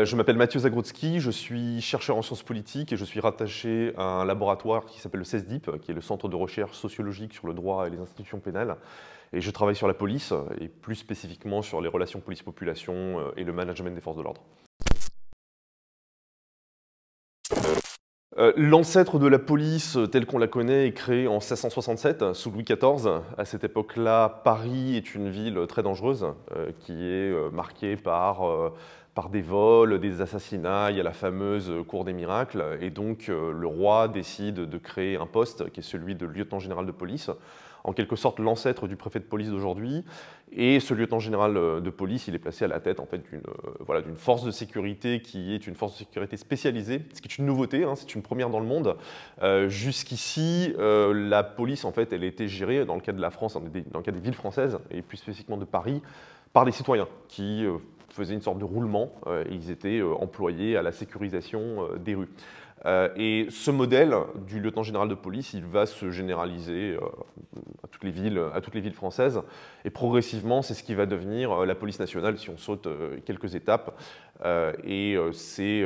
Je m'appelle Mathieu Zagrodzki, je suis chercheur en sciences politiques et je suis rattaché à un laboratoire qui s'appelle le CESDIP, qui est le Centre de recherche sociologique sur le droit et les institutions pénales. Et je travaille sur la police, et plus spécifiquement sur les relations police-population et le management des forces de l'ordre. L'ancêtre de la police telle qu'on la connaît est créé en 1667 sous Louis XIV. À cette époque-là, Paris est une ville très dangereuse qui est marquée par des vols, des assassinats. Il y a la fameuse Cour des miracles et donc le roi décide de créer un poste qui est celui de lieutenant général de police, en quelque sorte l'ancêtre du préfet de police d'aujourd'hui. Et ce lieutenant général de police, il est placé à la tête en fait, d'une force de sécurité qui est une force de sécurité spécialisée, ce qui est une nouveauté, hein, c'est une première dans le monde. Jusqu'ici, la police, en fait, elle était gérée, dans le cas de la France, dans le cas des villes françaises, et plus spécifiquement de Paris, par des citoyens qui faisaient une sorte de roulement, et ils étaient employés à la sécurisation des rues. Et ce modèle du lieutenant général de police, il va se généraliser à toutes les villes françaises. Et progressivement, c'est ce qui va devenir la police nationale, si on saute quelques étapes. Et c'est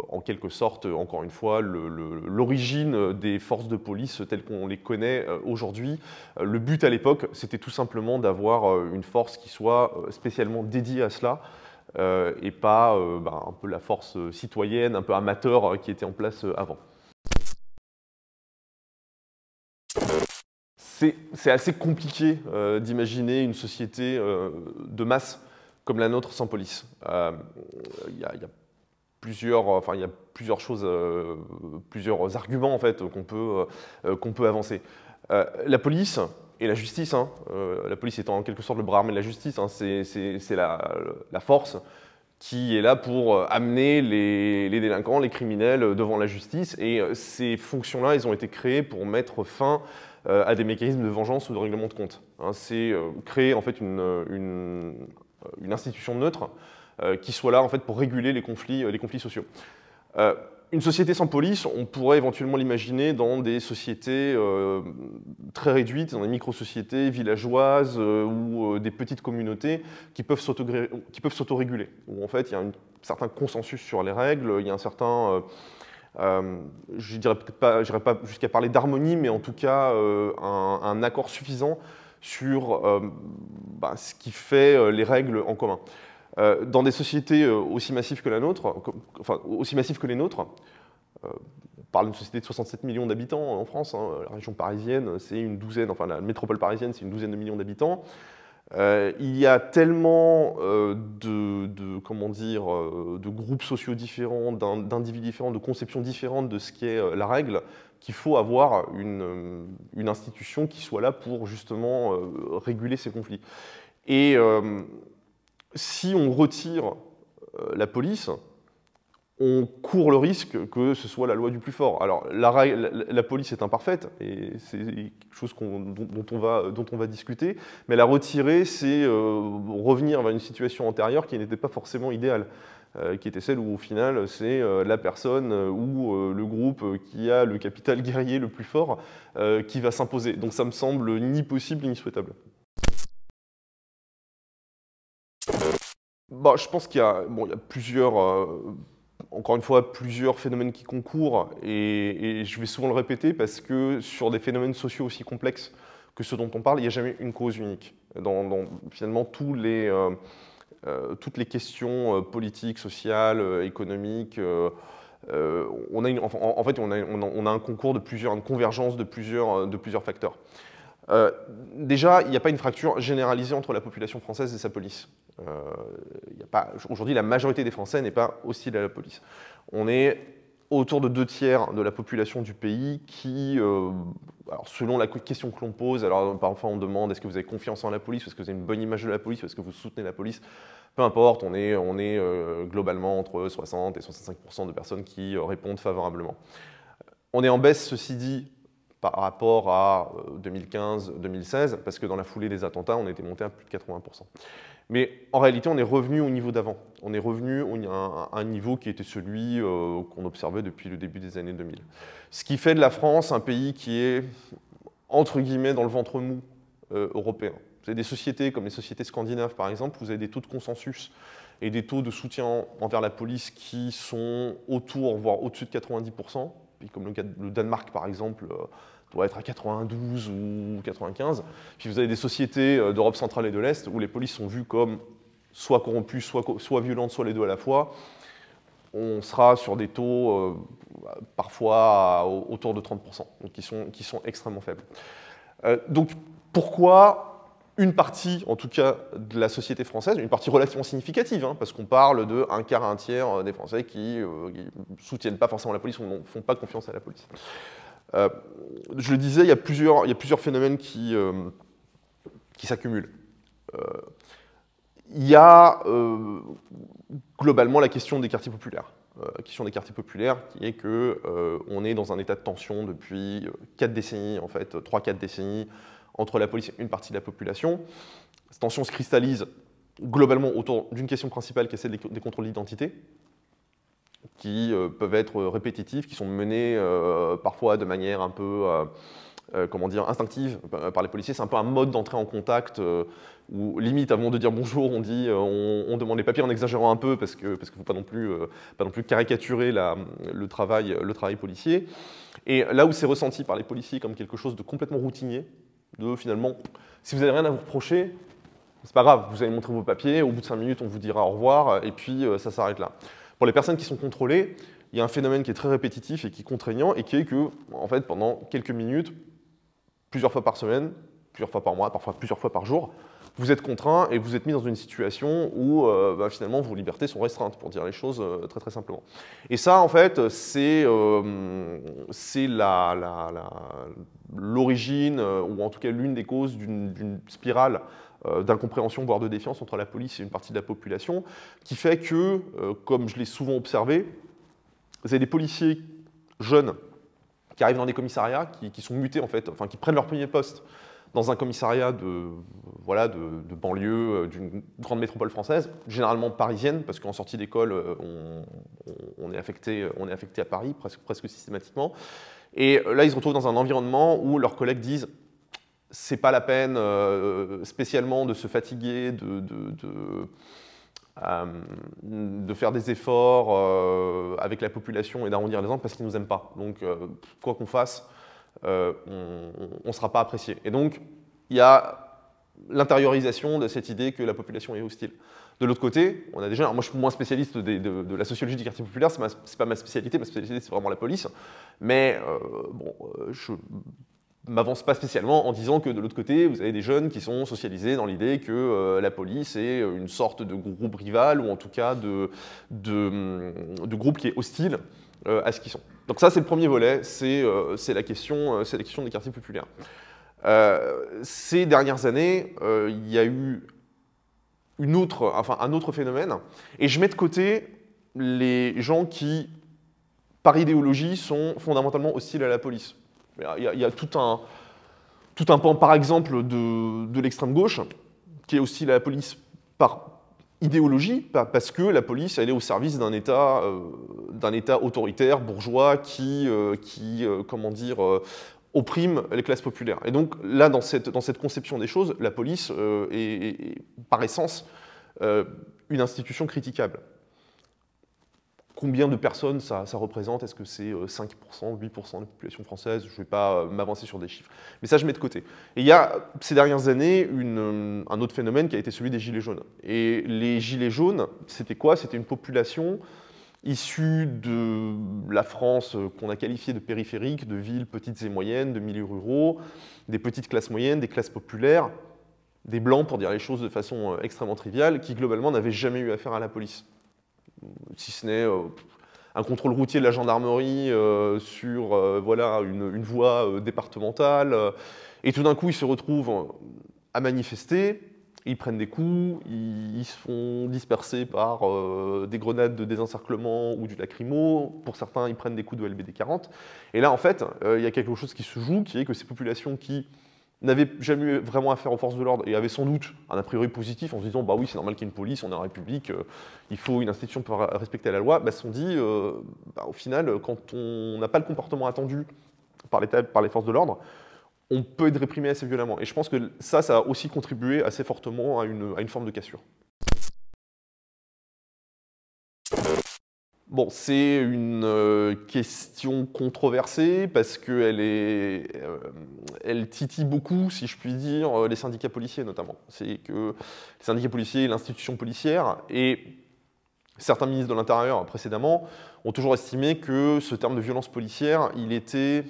en quelque sorte, encore une fois, l'origine des forces de police telles qu'on les connaît aujourd'hui. Le but à l'époque, c'était tout simplement d'avoir une force qui soit spécialement dédiée à cela. Et pas un peu la force citoyenne, un peu amateur qui était en place avant. C'est assez compliqué d'imaginer une société de masse comme la nôtre sans police. Il y a plusieurs choses, plusieurs arguments en fait, qu'on peut avancer. La police et la justice, hein, la police étant en quelque sorte le bras armé de la justice, hein, c'est la force qui est là pour amener les délinquants, les criminels devant la justice. Et ces fonctions-là, elles ont été créées pour mettre fin à des mécanismes de vengeance ou de règlement de compte. Hein, c'est créer en fait une institution neutre qui soit là en fait pour réguler les conflits sociaux. Une société sans police, on pourrait éventuellement l'imaginer dans des sociétés très réduites, dans des micro-sociétés villageoises ou des petites communautés qui peuvent s'autoréguler, où en fait il y a un certain consensus sur les règles, il y a un certain, je n'irai pas jusqu'à parler d'harmonie, mais en tout cas un accord suffisant sur ce qui fait les règles en commun. Dans des sociétés aussi massives que la nôtre, aussi massives que les nôtres, on parle d'une société de 67 millions d'habitants en France, hein, la région parisienne, c'est une douzaine, enfin la métropole parisienne, c'est une douzaine de millions d'habitants. Il y a tellement de groupes sociaux différents, d'individus différents, de conceptions différentes de ce qu'est la règle, qu'il faut avoir une institution qui soit là pour justement réguler ces conflits. Et si on retire la police, on court le risque que ce soit la loi du plus fort. Alors, la police est imparfaite, et c'est quelque chose dont on va discuter, mais la retirer, c'est revenir vers une situation antérieure qui n'était pas forcément idéale, qui était celle où, au final, c'est la personne ou le groupe qui a le capital guerrier le plus fort qui va s'imposer. Donc ça me semble ni possible ni souhaitable. Je pense qu'il y a plusieurs, encore une fois, plusieurs phénomènes qui concourent, et je vais souvent le répéter parce que sur des phénomènes sociaux aussi complexes que ceux dont on parle, il n'y a jamais une cause unique. Dans finalement toutes les questions politiques, sociales, économiques, on a un concours une convergence de plusieurs facteurs. Déjà, il n'y a pas une fracture généralisée entre la population française et sa police. Aujourd'hui, la majorité des Français n'est pas hostile à la police. On est autour de 2/3 de la population du pays qui, alors selon la question que l'on pose, alors parfois on demande est-ce que vous avez confiance en la police, est-ce que vous avez une bonne image de la police, est-ce que vous soutenez la police, peu importe, on est globalement entre 60 et 65% de personnes qui répondent favorablement. On est en baisse, ceci dit, par rapport à 2015-2016, parce que dans la foulée des attentats, on était monté à plus de 80%. Mais en réalité, on est revenu au niveau d'avant. On est revenu à un niveau qui était celui qu'on observait depuis le début des années 2000. Ce qui fait de la France un pays qui est, entre guillemets, dans le ventre mou européen. Vous avez des sociétés comme les sociétés scandinaves, par exemple, vous avez des taux de consensus et des taux de soutien envers la police qui sont autour, voire au-dessus de 90%. Puis comme le Danemark, par exemple, doit être à 92 ou 95. Puis vous avez des sociétés d'Europe centrale et de l'Est où les polices sont vues comme soit corrompues, soit violentes, soit les deux à la fois. On sera sur des taux parfois autour de 30%, donc qui sont extrêmement faibles. Donc pourquoi une partie, en tout cas, de la société française, une partie relativement significative, hein, parce qu'on parle de un quart à un tiers des Français qui ne soutiennent pas forcément la police ou ne font pas confiance à la police. Je le disais, il y a plusieurs phénomènes qui s'accumulent. Il y a globalement la question des quartiers populaires. La question des quartiers populaires qui est qu'on est dans un état de tension depuis 4 décennies, en fait, 3-4 décennies, entre la police et une partie de la population. Cette tension se cristallise globalement autour d'une question principale qui est celle des contrôles d'identité, qui peuvent être répétitifs, qui sont menés parfois de manière un peu comment dire, instinctive par les policiers. C'est un peu un mode d'entrée en contact où, limite, avant de dire bonjour, on dit, on demande les papiers en exagérant un peu parce qu'il ne faut pas non plus caricaturer le travail policier. Et là où c'est ressenti par les policiers comme quelque chose de complètement routinier, de finalement, si vous n'avez rien à vous reprocher, c'est pas grave, vous allez montrer vos papiers, au bout de 5 minutes, on vous dira au revoir, et puis ça s'arrête là. Pour les personnes qui sont contrôlées, il y a un phénomène qui est très répétitif et qui est contraignant, et qui est que, en fait, pendant quelques minutes, plusieurs fois par semaine, plusieurs fois par mois, parfois plusieurs fois par jour, vous êtes contraint et vous êtes mis dans une situation où finalement vos libertés sont restreintes, pour dire les choses très très simplement. Et ça, en fait, c'est l'origine, ou en tout cas l'une des causes d'une spirale d'incompréhension, voire de défiance entre la police et une partie de la population, qui fait que, comme je l'ai souvent observé, vous avez des policiers jeunes qui arrivent dans des commissariats, qui sont mutés en fait, enfin qui prennent leur premier poste dans un commissariat de banlieue d'une grande métropole française, généralement parisienne, parce qu'en sortie d'école, on est affecté à Paris presque systématiquement. Et là, ils se retrouvent dans un environnement où leurs collègues disent « c'est pas la peine spécialement de se fatiguer, de faire des efforts avec la population et d'arrondir les angles parce qu'ils ne nous aiment pas. Donc, quoi qu'on fasse, on ne sera pas apprécié. » Et donc, il y a l'intériorisation de cette idée que la population est hostile. De l'autre côté, on a déjà, moi je suis moins spécialiste de la sociologie du quartier populaire, c'est pas ma spécialité c'est vraiment la police, mais je m'avance pas spécialement en disant que de l'autre côté, vous avez des jeunes qui sont socialisés dans l'idée que la police est une sorte de groupe rival, ou en tout cas de groupe qui est hostile à ce qu'ils sont. Donc ça, c'est le premier volet, c'est la question des quartiers populaires. Ces dernières années, il y a eu un autre phénomène, et je mets de côté les gens qui, par idéologie, sont fondamentalement hostiles à la police. Il y a tout un pan, par exemple, de l'extrême gauche, qui est hostile à la police par idéologie, parce que la police, elle est au service d'un État autoritaire, bourgeois, qui comment dire, opprime les classes populaires. Et donc là, dans cette conception des choses, la police est par essence une institution critiquable. Combien de personnes ça représente? Est-ce que c'est 5%, 8% de la population française? Je ne vais pas m'avancer sur des chiffres. Mais ça, je mets de côté. Et il y a, ces dernières années, un autre phénomène qui a été celui des gilets jaunes. Et les gilets jaunes, c'était quoi? C'était une population issue de la France qu'on a qualifiée de périphérique, de villes petites et moyennes, de milieux ruraux, des petites classes moyennes, des classes populaires, des blancs, pour dire les choses de façon extrêmement triviale, qui globalement n'avaient jamais eu affaire à la police. Si ce n'est un contrôle routier de la gendarmerie sur voilà, une voie départementale. Et tout d'un coup, ils se retrouvent à manifester, ils prennent des coups, ils se font disperser par des grenades de désencerclement ou du lacrymo. Pour certains, ils prennent des coups de LBD 40. Et là, en fait, il y a quelque chose qui se joue, qui est que ces populations qui n'avaient jamais eu vraiment affaire aux forces de l'ordre et avaient sans doute un a priori positif en se disant « bah oui, c'est normal qu'il y ait une police, on est en République, il faut une institution pour respecter la loi », se sont dit au final, quand on n'a pas le comportement attendu par les forces de l'ordre, on peut être réprimé assez violemment. Et je pense que ça a aussi contribué assez fortement à une forme de cassure. Bon, c'est une question controversée parce qu'elle elle titille beaucoup, si je puis dire, les syndicats policiers notamment. C'est que les syndicats policiers, l'institution policière et certains ministres de l'Intérieur précédemment ont toujours estimé que ce terme de violence policière, il était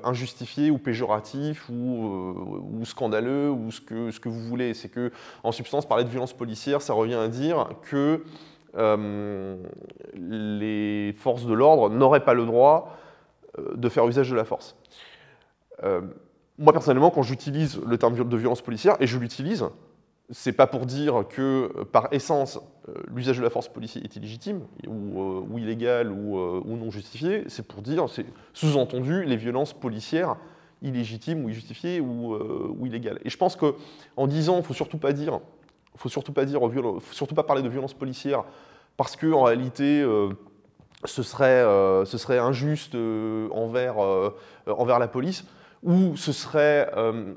injustifié ou péjoratif ou scandaleux ou ce que vous voulez. C'est que, en substance, parler de violence policière, ça revient à dire que les forces de l'ordre n'auraient pas le droit de faire usage de la force. Moi, personnellement, quand j'utilise le terme de violence policière, et je l'utilise, c'est pas pour dire que, par essence, l'usage de la force policière est illégitime, ou illégal, ou non justifié, c'est pour dire, c'est sous-entendu, les violences policières illégitimes, ou injustifiées, ou illégales. Et je pense qu'en disant, il ne faut surtout pas dire, faut surtout pas parler de violence policière, parce qu'en réalité, ce serait injuste envers la police, ou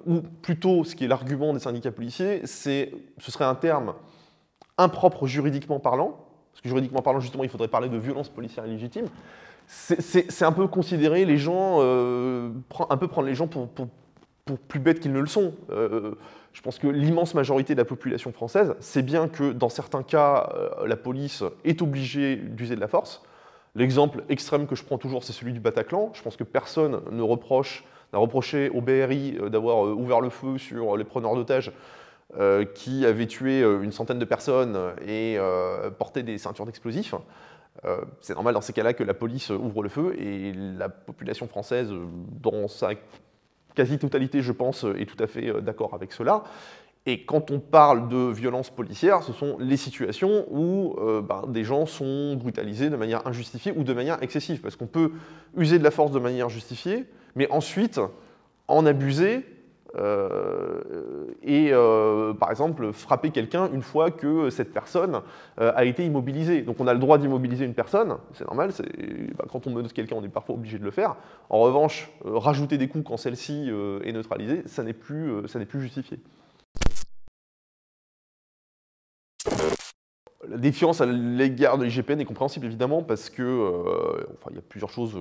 ou plutôt, ce qui est l'argument des syndicats policiers, ce serait un terme impropre juridiquement parlant, parce que juridiquement parlant, justement, il faudrait parler de violence policière illégitime. C'est un peu considérer les gens, un peu prendre les gens pour plus bêtes qu'ils ne le sont. Je pense que l'immense majorité de la population française sait bien que dans certains cas, la police est obligée d'user de la force. L'exemple extrême que je prends toujours, c'est celui du Bataclan. Je pense que personne n'a reproché au BRI d'avoir ouvert le feu sur les preneurs d'otages qui avaient tué une centaine de personnes et porté des ceintures d'explosifs. C'est normal dans ces cas-là que la police ouvre le feu et la population française, dans sa quasi-totalité, je pense, est tout à fait d'accord avec cela. Et quand on parle de violence policière, ce sont les situations où des gens sont brutalisés de manière injustifiée ou de manière excessive. Parce qu'on peut user de la force de manière justifiée, mais ensuite en abuser par exemple, frapper quelqu'un une fois que cette personne a été immobilisée. Donc on a le droit d'immobiliser une personne, c'est normal, quand on menotte quelqu'un, on est parfois obligé de le faire. En revanche, rajouter des coups quand celle-ci est neutralisée, ça n'est plus justifié. La défiance à l'égard de l'IGPN est compréhensible, évidemment, parce que il y a plusieurs choses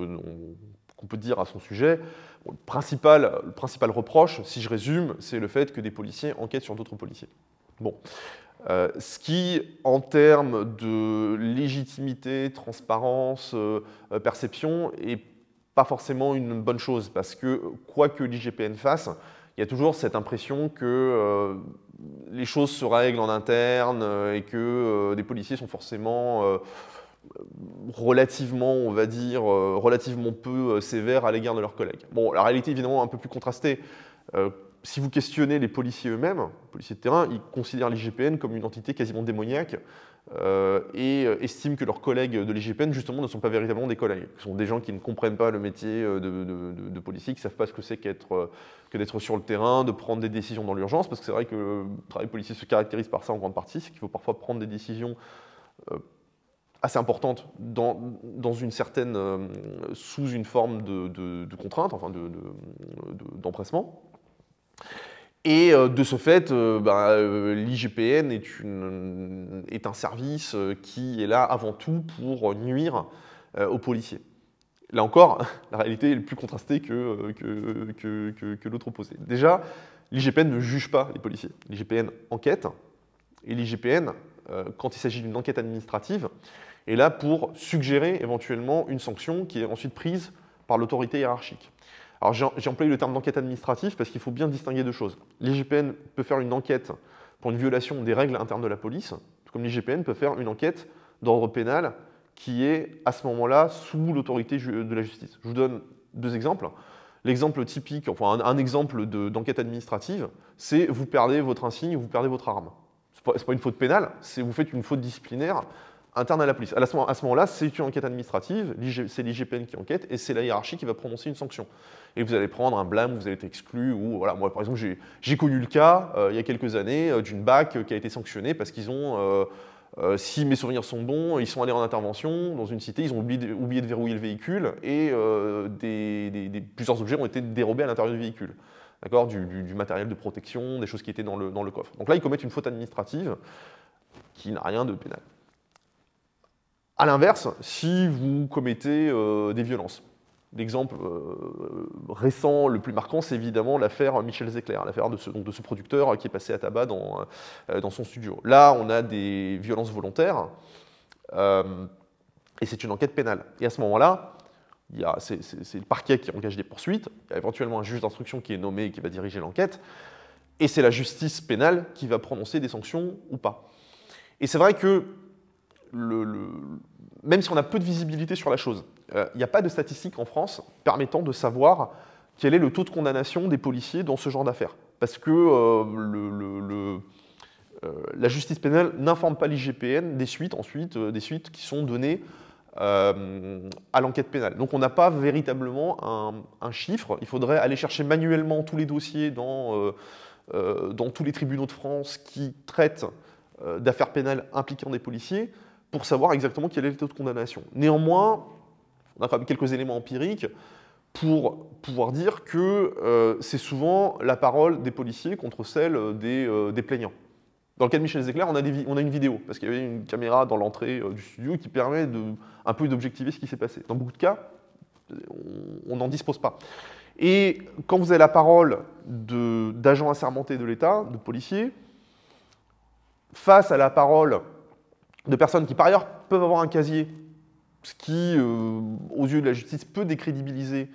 qu'on peut dire à son sujet. Bon, le principal reproche, si je résume, c'est le fait que des policiers enquêtent sur d'autres policiers. Bon. Ce qui, en termes de légitimité, transparence, perception, est pas forcément une bonne chose, parce que quoi que l'IGPN fasse, il y a toujours cette impression que les choses se règlent en interne et que des policiers sont forcément relativement, on va dire, relativement peu sévères à l'égard de leurs collègues. Bon, la réalité est évidemment un peu plus contrastée. Si vous questionnez les policiers eux-mêmes, les policiers de terrain, ils considèrent l'IGPN comme une entité quasiment démoniaque et estiment que leurs collègues de l'IGPN, justement, ne sont pas véritablement des collègues. Ce sont des gens qui ne comprennent pas le métier de policier, qui ne savent pas ce que c'est que d'être sur le terrain, de prendre des décisions dans l'urgence, parce que c'est vrai que le travail policier se caractérise par ça en grande partie, c'est qu'il faut parfois prendre des décisions assez importante sous une forme de contrainte, enfin d'empressement. Et de ce fait, l'IGPN est un service qui est là avant tout pour nuire aux policiers. Là encore, la réalité est plus contrastée que l'autre opposé. Déjà, l'IGPN ne juge pas les policiers. L'IGPN enquête, et l'IGPN, quand il s'agit d'une enquête administrative, est là pour suggérer éventuellement une sanction qui est ensuite prise par l'autorité hiérarchique. Alors j'ai employé le terme d'enquête administrative parce qu'il faut bien distinguer deux choses. L'IGPN peut faire une enquête pour une violation des règles internes de la police, tout comme l'IGPN peut faire une enquête d'ordre pénal qui est à ce moment-là sous l'autorité de la justice. Je vous donne deux exemples. L'exemple typique, enfin un exemple d'enquête administrative, c'est vous perdez votre insigne ou vous perdez votre arme. C'est pas une faute pénale, vous faites une faute disciplinaire interne à la police. À ce moment-là, c'est une enquête administrative, c'est l'IGPN qui enquête, et c'est la hiérarchie qui va prononcer une sanction. Et vous allez prendre un blâme, vous allez être exclu, ou voilà, moi par exemple, j'ai connu le cas, il y a quelques années, d'une BAC qui a été sanctionnée parce qu'ils ont, si mes souvenirs sont bons, ils sont allés en intervention dans une cité, ils ont oublié de verrouiller le véhicule, et plusieurs objets ont été dérobés à l'intérieur du véhicule. D'accord, du matériel de protection, des choses qui étaient dans le coffre. Donc là, ils commettent une faute administrative qui n'a rien de pénal. À l'inverse, si vous commettez des violences. L'exemple récent, le plus marquant, c'est évidemment l'affaire Michel Zecler, l'affaire de ce producteur qui est passé à tabac dans son studio. Là, on a des violences volontaires, et c'est une enquête pénale. Et à ce moment-là, c'est le parquet qui engage des poursuites, il y a éventuellement un juge d'instruction qui est nommé et qui va diriger l'enquête, et c'est la justice pénale qui va prononcer des sanctions ou pas. Et c'est vrai que, même si on a peu de visibilité sur la chose, il n'y a pas de statistiques en France permettant de savoir quel est le taux de condamnation des policiers dans ce genre d'affaires. Parce que la justice pénale n'informe pas l'IGPN des suites, des suites qui sont données à l'enquête pénale. Donc on n'a pas véritablement un chiffre. Il faudrait aller chercher manuellement tous les dossiers dans tous les tribunaux de France qui traitent d'affaires pénales impliquant des policiers pour savoir exactement quel est le taux de condamnation. Néanmoins, on a quand même quelques éléments empiriques pour pouvoir dire que c'est souvent la parole des policiers contre celle des plaignants. Dans le cas de Michel Zecler, on a une vidéo, parce qu'il y avait une caméra dans l'entrée du studio qui permet un peu d'objectiver ce qui s'est passé. Dans beaucoup de cas, on n'en dispose pas. Et quand vous avez la parole d'agents assermentés de l'État, de policiers, face à la parole de personnes qui, par ailleurs, peuvent avoir un casier, ce qui, aux yeux de la justice, peut décrédibiliser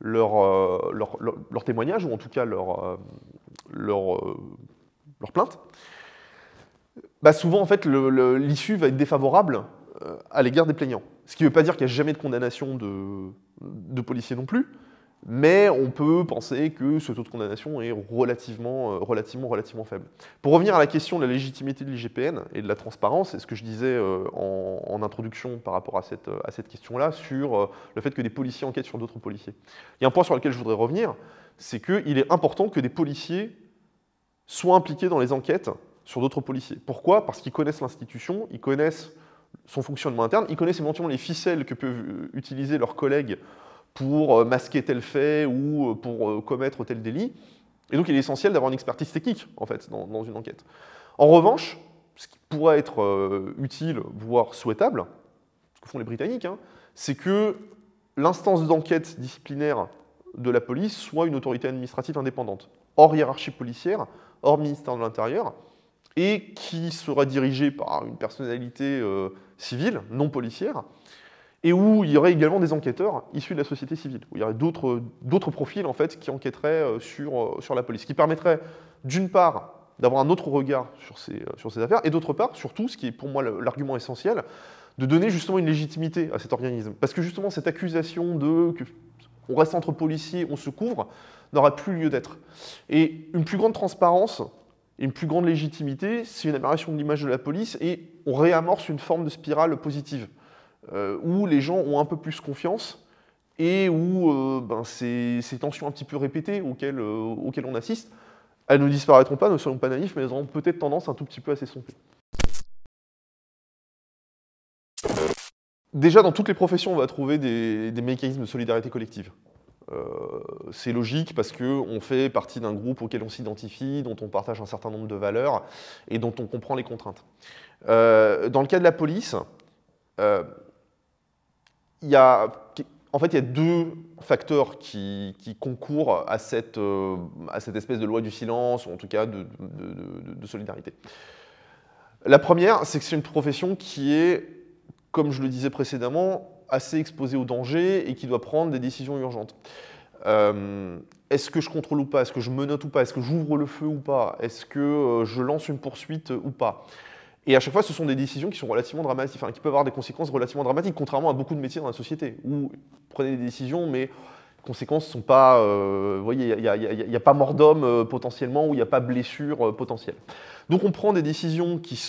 leur témoignage, ou en tout cas leur plainte, bah souvent, en fait, l'issue va être défavorable à l'égard des plaignants. Ce qui ne veut pas dire qu'il n'y a jamais de condamnation de policiers non plus, mais on peut penser que ce taux de condamnation est relativement faible. Pour revenir à la question de la légitimité de l'IGPN et de la transparence, c'est ce que je disais en introduction par rapport à cette question-là, sur le fait que des policiers enquêtent sur d'autres policiers. Il y a un point sur lequel je voudrais revenir, c'est qu'il est important que des policiers soient impliqués dans les enquêtes sur d'autres policiers. Pourquoi? Parce qu'ils connaissent l'institution, ils connaissent son fonctionnement interne, ils connaissent éventuellement les ficelles que peuvent utiliser leurs collègues pour masquer tel fait ou pour commettre tel délit. Et donc il est essentiel d'avoir une expertise technique, en fait, dans une enquête. En revanche, ce qui pourrait être utile, voire souhaitable, ce que font les Britanniques, hein, c'est que l'instance d'enquête disciplinaire de la police soit une autorité administrative indépendante, hors hiérarchie policière, hors ministère de l'Intérieur, et qui sera dirigée par une personnalité civile, non policière, et où il y aurait également des enquêteurs issus de la société civile, où il y aurait d'autres profils en fait, qui enquêteraient sur la police, ce qui permettrait d'une part d'avoir un autre regard sur ces affaires, et d'autre part, surtout, ce qui est pour moi l'argument essentiel, de donner justement une légitimité à cet organisme. Parce que justement, cette accusation qu'on reste entre policiers, on se couvre, n'aura plus lieu d'être. Et une plus grande transparence, et une plus grande légitimité, c'est une amélioration de l'image de la police, et on réamorce une forme de spirale positive. Où les gens ont un peu plus confiance et où ces tensions un petit peu répétées auxquelles on assiste, elles ne disparaîtront pas, ne soyons pas naïfs, mais elles auront peut-être tendance un tout petit peu à s'estomper. Déjà, dans toutes les professions, on va trouver des mécanismes de solidarité collective. C'est logique parce qu'on fait partie d'un groupe auquel on s'identifie, dont on partage un certain nombre de valeurs et dont on comprend les contraintes. Dans le cas de la police, il y a deux facteurs qui concourent à cette espèce de loi du silence, ou en tout cas de solidarité. La première, c'est que c'est une profession qui est, comme je le disais précédemment, assez exposée au danger et qui doit prendre des décisions urgentes. Est-ce que je contrôle ou pas? Est-ce que je menote ou pas? Est-ce que j'ouvre le feu ou pas? Est-ce que je lance une poursuite ou pas? Et à chaque fois, ce sont des décisions qui sont relativement dramatiques, qui peuvent avoir des conséquences relativement dramatiques, contrairement à beaucoup de métiers dans la société, où vous prenez des décisions, mais les conséquences ne sont pas... vous voyez, il n'y a pas mort d'homme potentiellement, ou il n'y a pas blessure potentielle. Donc on prend des décisions qui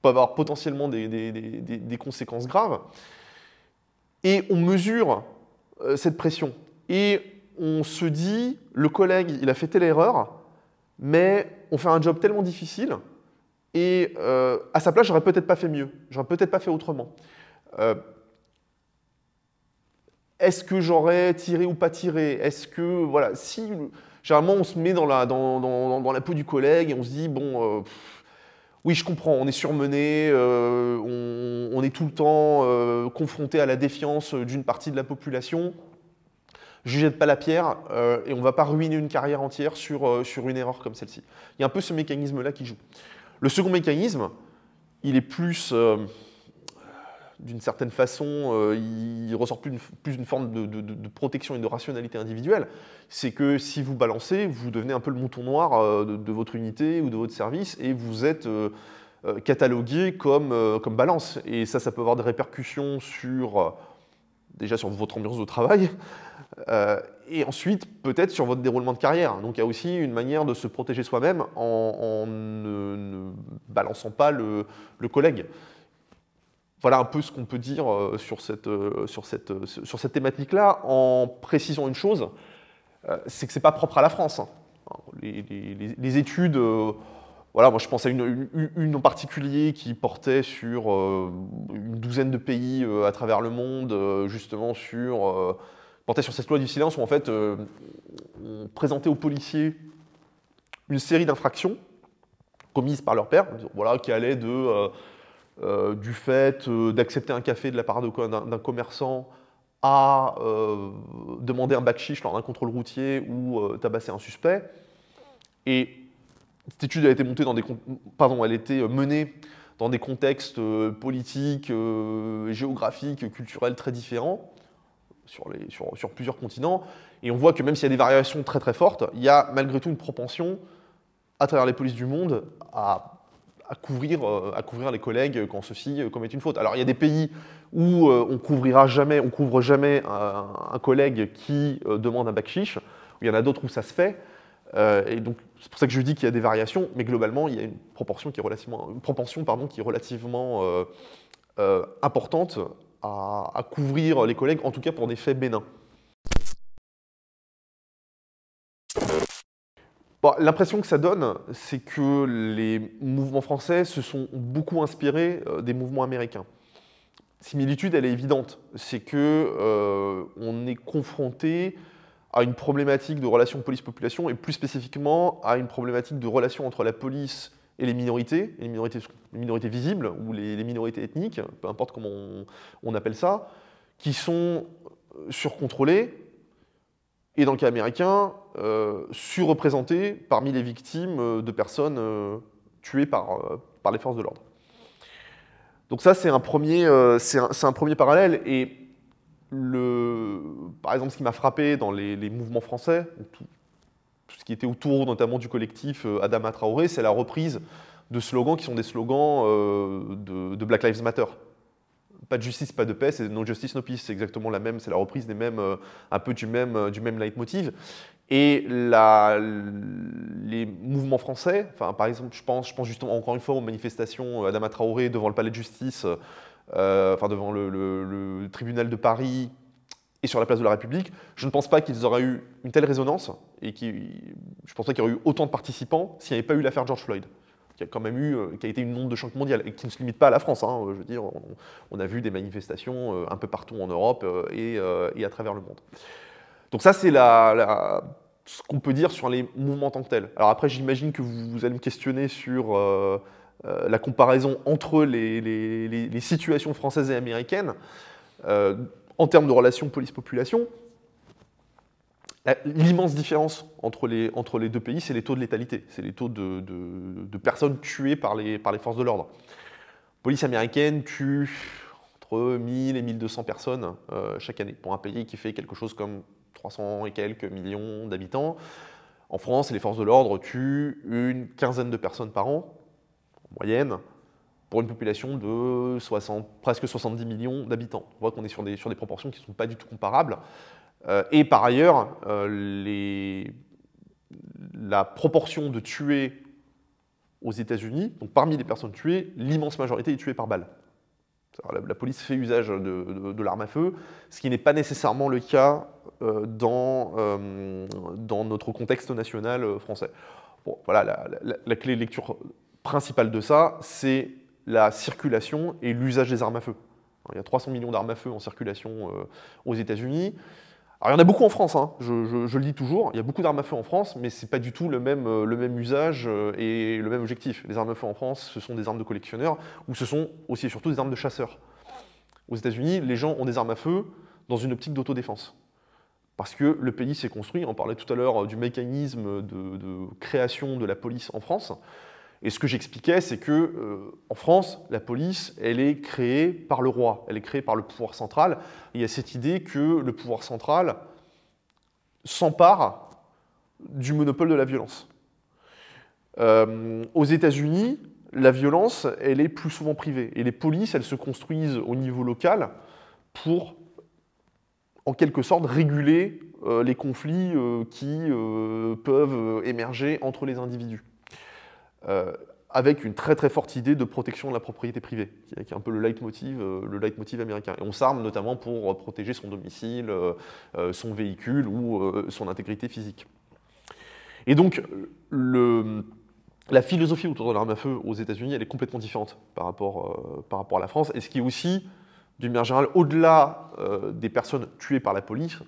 peuvent avoir potentiellement des conséquences graves, et on mesure cette pression. Et on se dit, le collègue, il a fait telle erreur, mais on fait un job tellement difficile, et à sa place, j'aurais peut-être pas fait mieux, j'aurais peut-être pas fait autrement. Est-ce que j'aurais tiré ou pas tiré? Est-ce que, voilà, généralement, on se met dans la peau du collègue, et on se dit, bon, Oui, je comprends, on est surmené, on est tout le temps confronté à la défiance d'une partie de la population. Je ne jette pas la pierre et on ne va pas ruiner une carrière entière sur une erreur comme celle-ci. Il y a un peu ce mécanisme-là qui joue. Le second mécanisme, il est plus, d'une certaine façon, il ressort plus d'une forme de protection et de rationalité individuelle. C'est que si vous balancez, vous devenez un peu le mouton noir de votre unité ou de votre service et vous êtes catalogué comme balance. Et ça peut avoir des répercussions déjà sur votre ambiance de travail, et ensuite peut-être sur votre déroulement de carrière. Donc il y a aussi une manière de se protéger soi-même en ne balançant pas le collègue. Voilà un peu ce qu'on peut dire sur cette thématique-là, en précisant une chose, c'est que ce n'est pas propre à la France. Hein. Les études, voilà, moi je pense à une en particulier qui portait sur une douzaine de pays à travers le monde, justement portait sur cette loi du silence où en fait on présentait aux policiers une série d'infractions commises par leur père, voilà, qui allaient du fait d'accepter un café de la part d'un commerçant à demander un bac chiche lors d'un contrôle routier ou tabasser un suspect. Et cette étude a été elle était menée dans des contextes politiques, géographiques, culturels très différents sur plusieurs continents. Et on voit que même s'il y a des variations très très fortes, il y a malgré tout une propension à travers les polices du monde à couvrir les collègues quand ceux-ci commettent une faute. Alors il y a des pays où on couvre jamais un collègue qui demande un bac chiche, il y en a d'autres où ça se fait, et donc c'est pour ça que je dis qu'il y a des variations, mais globalement il y a une propension qui est relativement importante à couvrir les collègues, en tout cas pour des faits bénins. Bon, l'impression que ça donne, c'est que les mouvements français se sont beaucoup inspirés des mouvements américains. Similitude, elle est évidente, c'est que on est confronté à une problématique de relation police-population et plus spécifiquement à une problématique de relation entre la police et les minorités visibles ou les minorités ethniques, peu importe comment on appelle ça, qui sont surcontrôlées et dans le cas américain, surreprésentées parmi les victimes de personnes tuées par les forces de l'ordre. Donc ça, c'est un premier parallèle. Et par exemple, ce qui m'a frappé dans les mouvements français, tout ce qui était autour notamment du collectif Adama Traoré, c'est la reprise de slogans qui sont des slogans de Black Lives Matter. Pas de justice, pas de paix, c'est no justice, no peace, c'est exactement la même, c'est la reprise un peu du même leitmotiv. Et les mouvements français, par exemple, je pense justement encore une fois aux manifestations Adama Traoré devant le palais de justice, devant le tribunal de Paris et sur la place de la République, je ne pense pas qu'ils auraient eu une telle résonance et je ne pense pas qu'il y aurait eu autant de participants s'il n'y avait pas eu l'affaire George Floyd, qui a été une onde de choc mondiale et qui ne se limite pas à la France. Hein, je veux dire, on a vu des manifestations un peu partout en Europe et à travers le monde. Donc ça, c'est ce qu'on peut dire sur les mouvements en tant que tels. Alors après, j'imagine que vous allez me questionner sur la comparaison entre les situations françaises et américaines. En termes de relations police-population, l'immense différence entre les deux pays, c'est les taux de létalité, c'est les taux de personnes tuées par les forces de l'ordre. La police américaine tue entre 1000 et 1200 personnes chaque année, pour un pays qui fait quelque chose comme 300 et quelques millions d'habitants. En France, les forces de l'ordre tuent une quinzaine de personnes par an, en moyenne, pour une population de presque 70 millions d'habitants. On voit qu'on est sur des proportions qui ne sont pas du tout comparables. Et par ailleurs, la proportion de tués aux États-Unis, donc parmi les personnes tuées, l'immense majorité est tuée par balle. La police fait usage de l'arme à feu, ce qui n'est pas nécessairement le cas dans notre contexte national français. Bon, voilà, la clé de lecture principale de ça, c'est la circulation et l'usage des armes à feu. Il y a 300 millions d'armes à feu en circulation aux États-Unis. Alors il y en a beaucoup en France, hein, je le dis toujours, il y a beaucoup d'armes à feu en France, mais c'est pas du tout le même usage et le même objectif. Les armes à feu en France, ce sont des armes de collectionneurs, ou ce sont aussi et surtout des armes de chasseurs. Aux États-Unis, les gens ont des armes à feu dans une optique d'autodéfense. Parce que le pays s'est construit, on parlait tout à l'heure du mécanisme de création de la police en France. Et ce que j'expliquais, c'est que en France, la police, elle est créée par le roi, elle est créée par le pouvoir central. Et il y a cette idée que le pouvoir central s'empare du monopole de la violence. Aux États-Unis, la violence, elle est plus souvent privée. Et les polices, elles se construisent au niveau local pour, en quelque sorte, réguler les conflits qui peuvent émerger entre les individus. Avec une très très forte idée de protection de la propriété privée, qui est un peu le leitmotiv américain. Et on s'arme notamment pour protéger son domicile, son véhicule ou son intégrité physique. Et donc, la philosophie autour de l'arme à feu aux États-Unis, elle est complètement différente par rapport à la France, et ce qui est aussi, d'une manière générale, au-delà des personnes tuées par la police,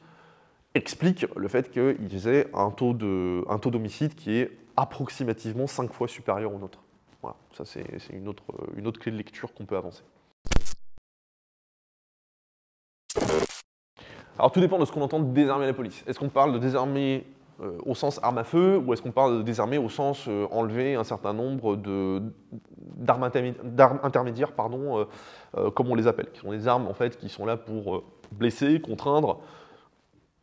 explique le fait qu'ils aient un taux d'homicide qui est approximativement 5 fois supérieur au nôtre. Voilà, ça c'est une autre clé de lecture qu'on peut avancer. Alors tout dépend de ce qu'on entend de désarmer la police. Est-ce qu'on parle de désarmer au sens arme à feu, ou est-ce qu'on parle de désarmer au sens enlever un certain nombre d'armes intermédiaires, comme on les appelle, qui sont des armes en fait qui sont là pour blesser, contraindre,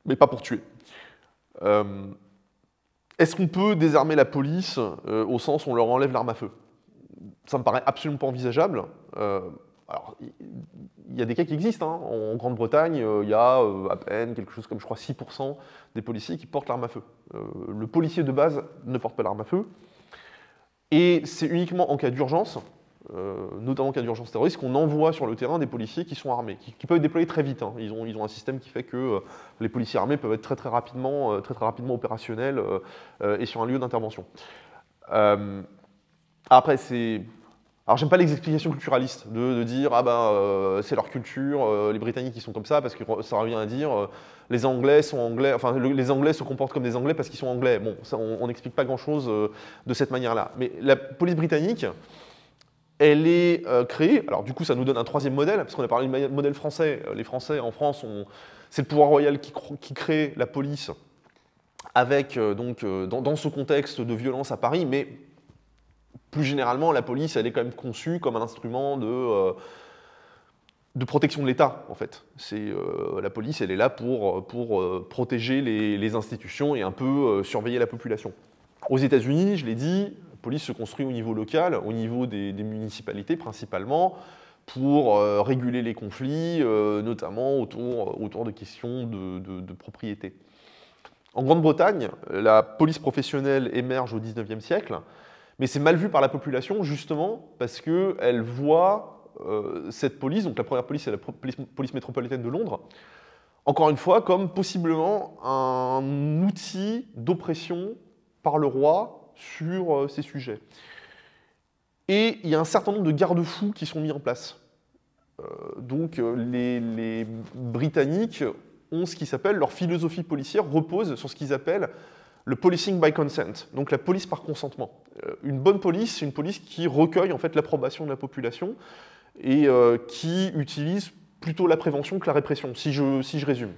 mais pas pour tuer. Est-ce qu'on peut désarmer la police au sens où on leur enlève l'arme à feu? Ça me paraît absolument pas envisageable. Alors, il y a des cas qui existent. Hein. En Grande-Bretagne, il y a à peine quelque chose comme, je crois, 6% des policiers qui portent l'arme à feu. Le policier de base ne porte pas l'arme à feu. Et c'est uniquement en cas d'urgence, notamment en cas d'urgence terroriste, qu'on envoie sur le terrain des policiers qui sont armés, qui peuvent être déployés très vite. Hein. Ils ont un système qui fait que les policiers armés peuvent être très rapidement opérationnels et sur un lieu d'intervention. Après, alors j'aime pas les explications culturalistes de dire c'est leur culture, les Britanniques ils sont comme ça, parce que ça revient à dire les Anglais sont anglais, enfin les Anglais se comportent comme des Anglais parce qu'ils sont anglais. Bon, ça, on n'explique pas grand-chose de cette manière-là. Mais la police britannique, elle est créée, alors du coup ça nous donne un troisième modèle, parce qu'on a parlé du modèle français. Les Français en France, c'est le pouvoir royal qui crée la police avec, dans ce contexte de violence à Paris, mais plus généralement, la police, elle est quand même conçue comme un instrument de protection de l'État, en fait. La police, elle est là pour protéger les institutions et un peu surveiller la population. Aux États-Unis, je l'ai dit, la police se construit au niveau local, au niveau des municipalités principalement, pour réguler les conflits, notamment autour de questions de propriété. En Grande-Bretagne, la police professionnelle émerge au XIXe siècle, mais c'est mal vu par la population, justement, parce qu'elle voit cette police, donc la première police, c'est la police métropolitaine de Londres, encore une fois, comme possiblement un outil d'oppression par le roi sur ces sujets. Et il y a un certain nombre de garde-fous qui sont mis en place. Donc les Britanniques ont ce qui s'appelle, leur philosophie policière repose sur ce qu'ils appellent le policing by consent, donc la police par consentement. Une bonne police, c'est une police qui recueille en fait l'approbation de la population et qui utilise plutôt la prévention que la répression, si je résume.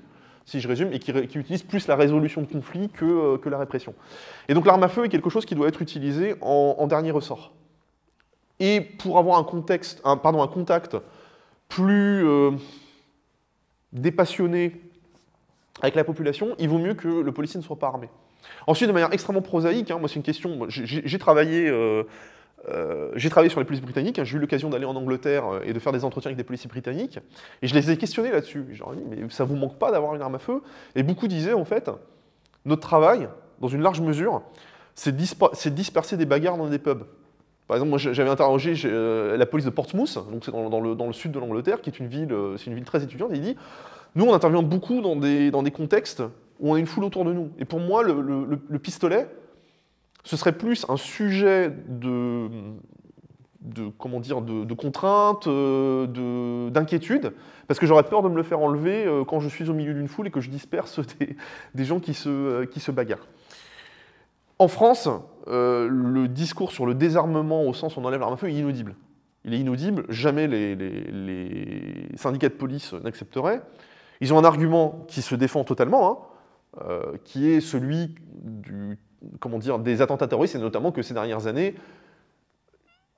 Et qui utilise plus la résolution de conflits que la répression. Et donc l'arme à feu est quelque chose qui doit être utilisé en dernier ressort. Et pour avoir un contact plus dépassionné avec la population, il vaut mieux que le policier ne soit pas armé. Ensuite, de manière extrêmement prosaïque, moi c'est une question, j'ai travaillé sur les polices britanniques, j'ai eu l'occasion d'aller en Angleterre et de faire des entretiens avec des policiers britanniques, et je les ai questionnés là-dessus. Je leur ai dit, mais ça vous manque pas d'avoir une arme à feu? Et beaucoup disaient, en fait, notre travail, dans une large mesure, c'est disperser des bagarres dans des pubs. Par exemple, moi j'avais interrogé la police de Portsmouth, donc c'est dans le sud de l'Angleterre, qui est une ville très étudiante, et il dit, nous on intervient beaucoup dans des contextes où on a une foule autour de nous. Et pour moi, le pistolet, ce serait plus un sujet comment dire, de contraintes, d'inquiétudes, parce que j'aurais peur de me le faire enlever quand je suis au milieu d'une foule et que je disperse des gens qui se bagarrent. En France, le discours sur le désarmement au sens où on enlève l'arme à feu est inaudible. Il est inaudible, jamais les syndicats de police n'accepteraient. Ils ont un argument qui se défend totalement, qui est celui des attentats terroristes, et notamment que ces dernières années,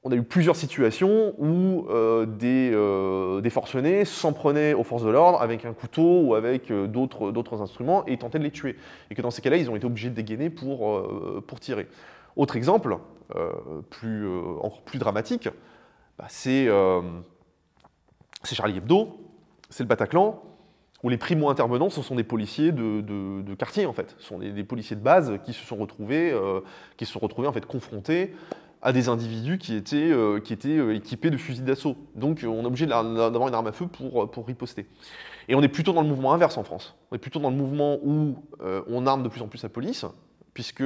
on a eu plusieurs situations où des forcenés s'en prenaient aux forces de l'ordre avec un couteau ou avec d'autres instruments et tentaient de les tuer. Et que dans ces cas-là, ils ont été obligés de dégainer pour tirer. Autre exemple, encore plus dramatique, c'est Charlie Hebdo, c'est le Bataclan, où les primo-intervenants, ce sont des policiers de quartier, en fait. Ce sont des policiers de base qui se sont retrouvés en fait, confrontés à des individus qui étaient équipés de fusils d'assaut. Donc on est obligé d'avoir une arme à feu pour riposter. Et on est plutôt dans le mouvement inverse en France. On est plutôt dans le mouvement où on arme de plus en plus la police, puisque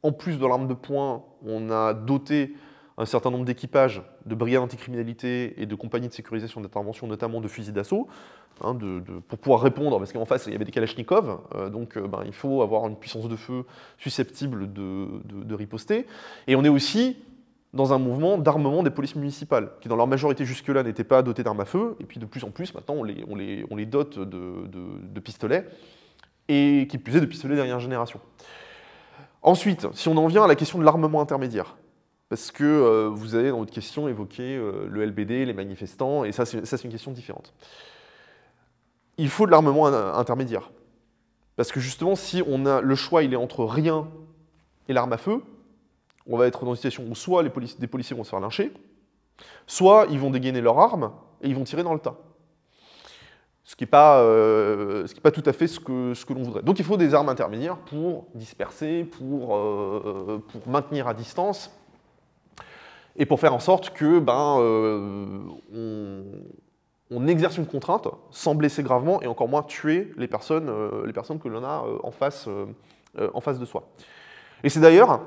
en plus de l'arme de poing, on a doté un certain nombre d'équipages de brigades anticriminalité et de compagnies de sécurisation d'intervention, notamment de fusils d'assaut, pour pouvoir répondre, parce qu'en face, il y avait des kalachnikovs, donc il faut avoir une puissance de feu susceptible de riposter. Et on est aussi dans un mouvement d'armement des polices municipales, qui dans leur majorité jusque-là n'étaient pas dotées d'armes à feu, et puis de plus en plus, maintenant, on les dote de pistolets, et qui plus est de pistolets dernière génération. Ensuite, si on en vient à la question de l'armement intermédiaire, parce que vous avez dans votre question évoqué le LBD, les manifestants, et ça c'est une question différente. Il faut de l'armement intermédiaire. Parce que justement, si le choix il est entre rien et l'arme à feu, on va être dans une situation où soit des policiers vont se faire lyncher, soit ils vont dégainer leur arme et ils vont tirer dans le tas. Ce qui n'est pas tout à fait ce que l'on voudrait. Donc il faut des armes intermédiaires pour disperser, pour maintenir à distance, et pour faire en sorte que on exerce une contrainte sans blesser gravement et encore moins tuer les personnes que l'on a en face de soi. Et c'est d'ailleurs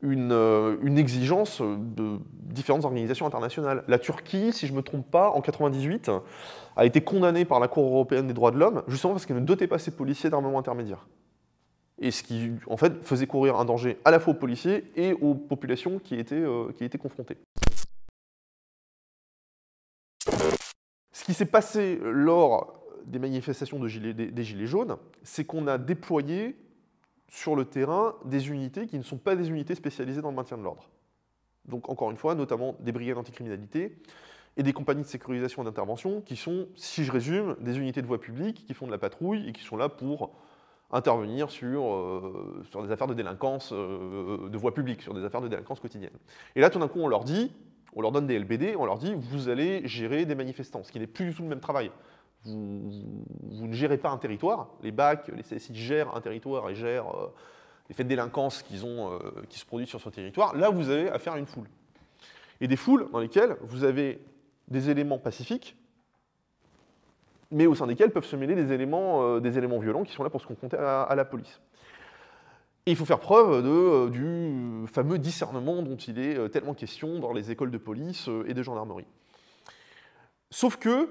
une exigence de différentes organisations internationales. La Turquie, si je ne me trompe pas, en 1998, a été condamnée par la Cour européenne des droits de l'homme, justement parce qu'elle ne dotait pas ses policiers d'armement intermédiaire. Et ce qui, en fait, faisait courir un danger à la fois aux policiers et aux populations qui étaient confrontées. Ce qui s'est passé lors des manifestations des Gilets jaunes, c'est qu'on a déployé sur le terrain des unités qui ne sont pas des unités spécialisées dans le maintien de l'ordre. Donc, encore une fois, notamment des brigades anticriminalité et des compagnies de sécurisation et d'intervention qui sont, si je résume, des unités de voie publique qui font de la patrouille et qui sont là pour intervenir sur des affaires de délinquance de voie publique, sur des affaires de délinquance quotidienne. Et là, tout d'un coup, on leur donne des LBD, on leur dit « vous allez gérer des manifestants », ce qui n'est plus du tout le même travail. Vous ne gérez pas un territoire, les BAC, les CSI gèrent un territoire et gèrent les faits de délinquance qui se produisent sur ce territoire. Là, vous avez affaire à une foule. Et des foules dans lesquelles vous avez des éléments pacifiques, mais au sein desquels peuvent se mêler des éléments violents qui sont là pour se confronter à la police. Et il faut faire preuve du fameux discernement dont il est tellement question dans les écoles de police et de gendarmerie. Sauf que,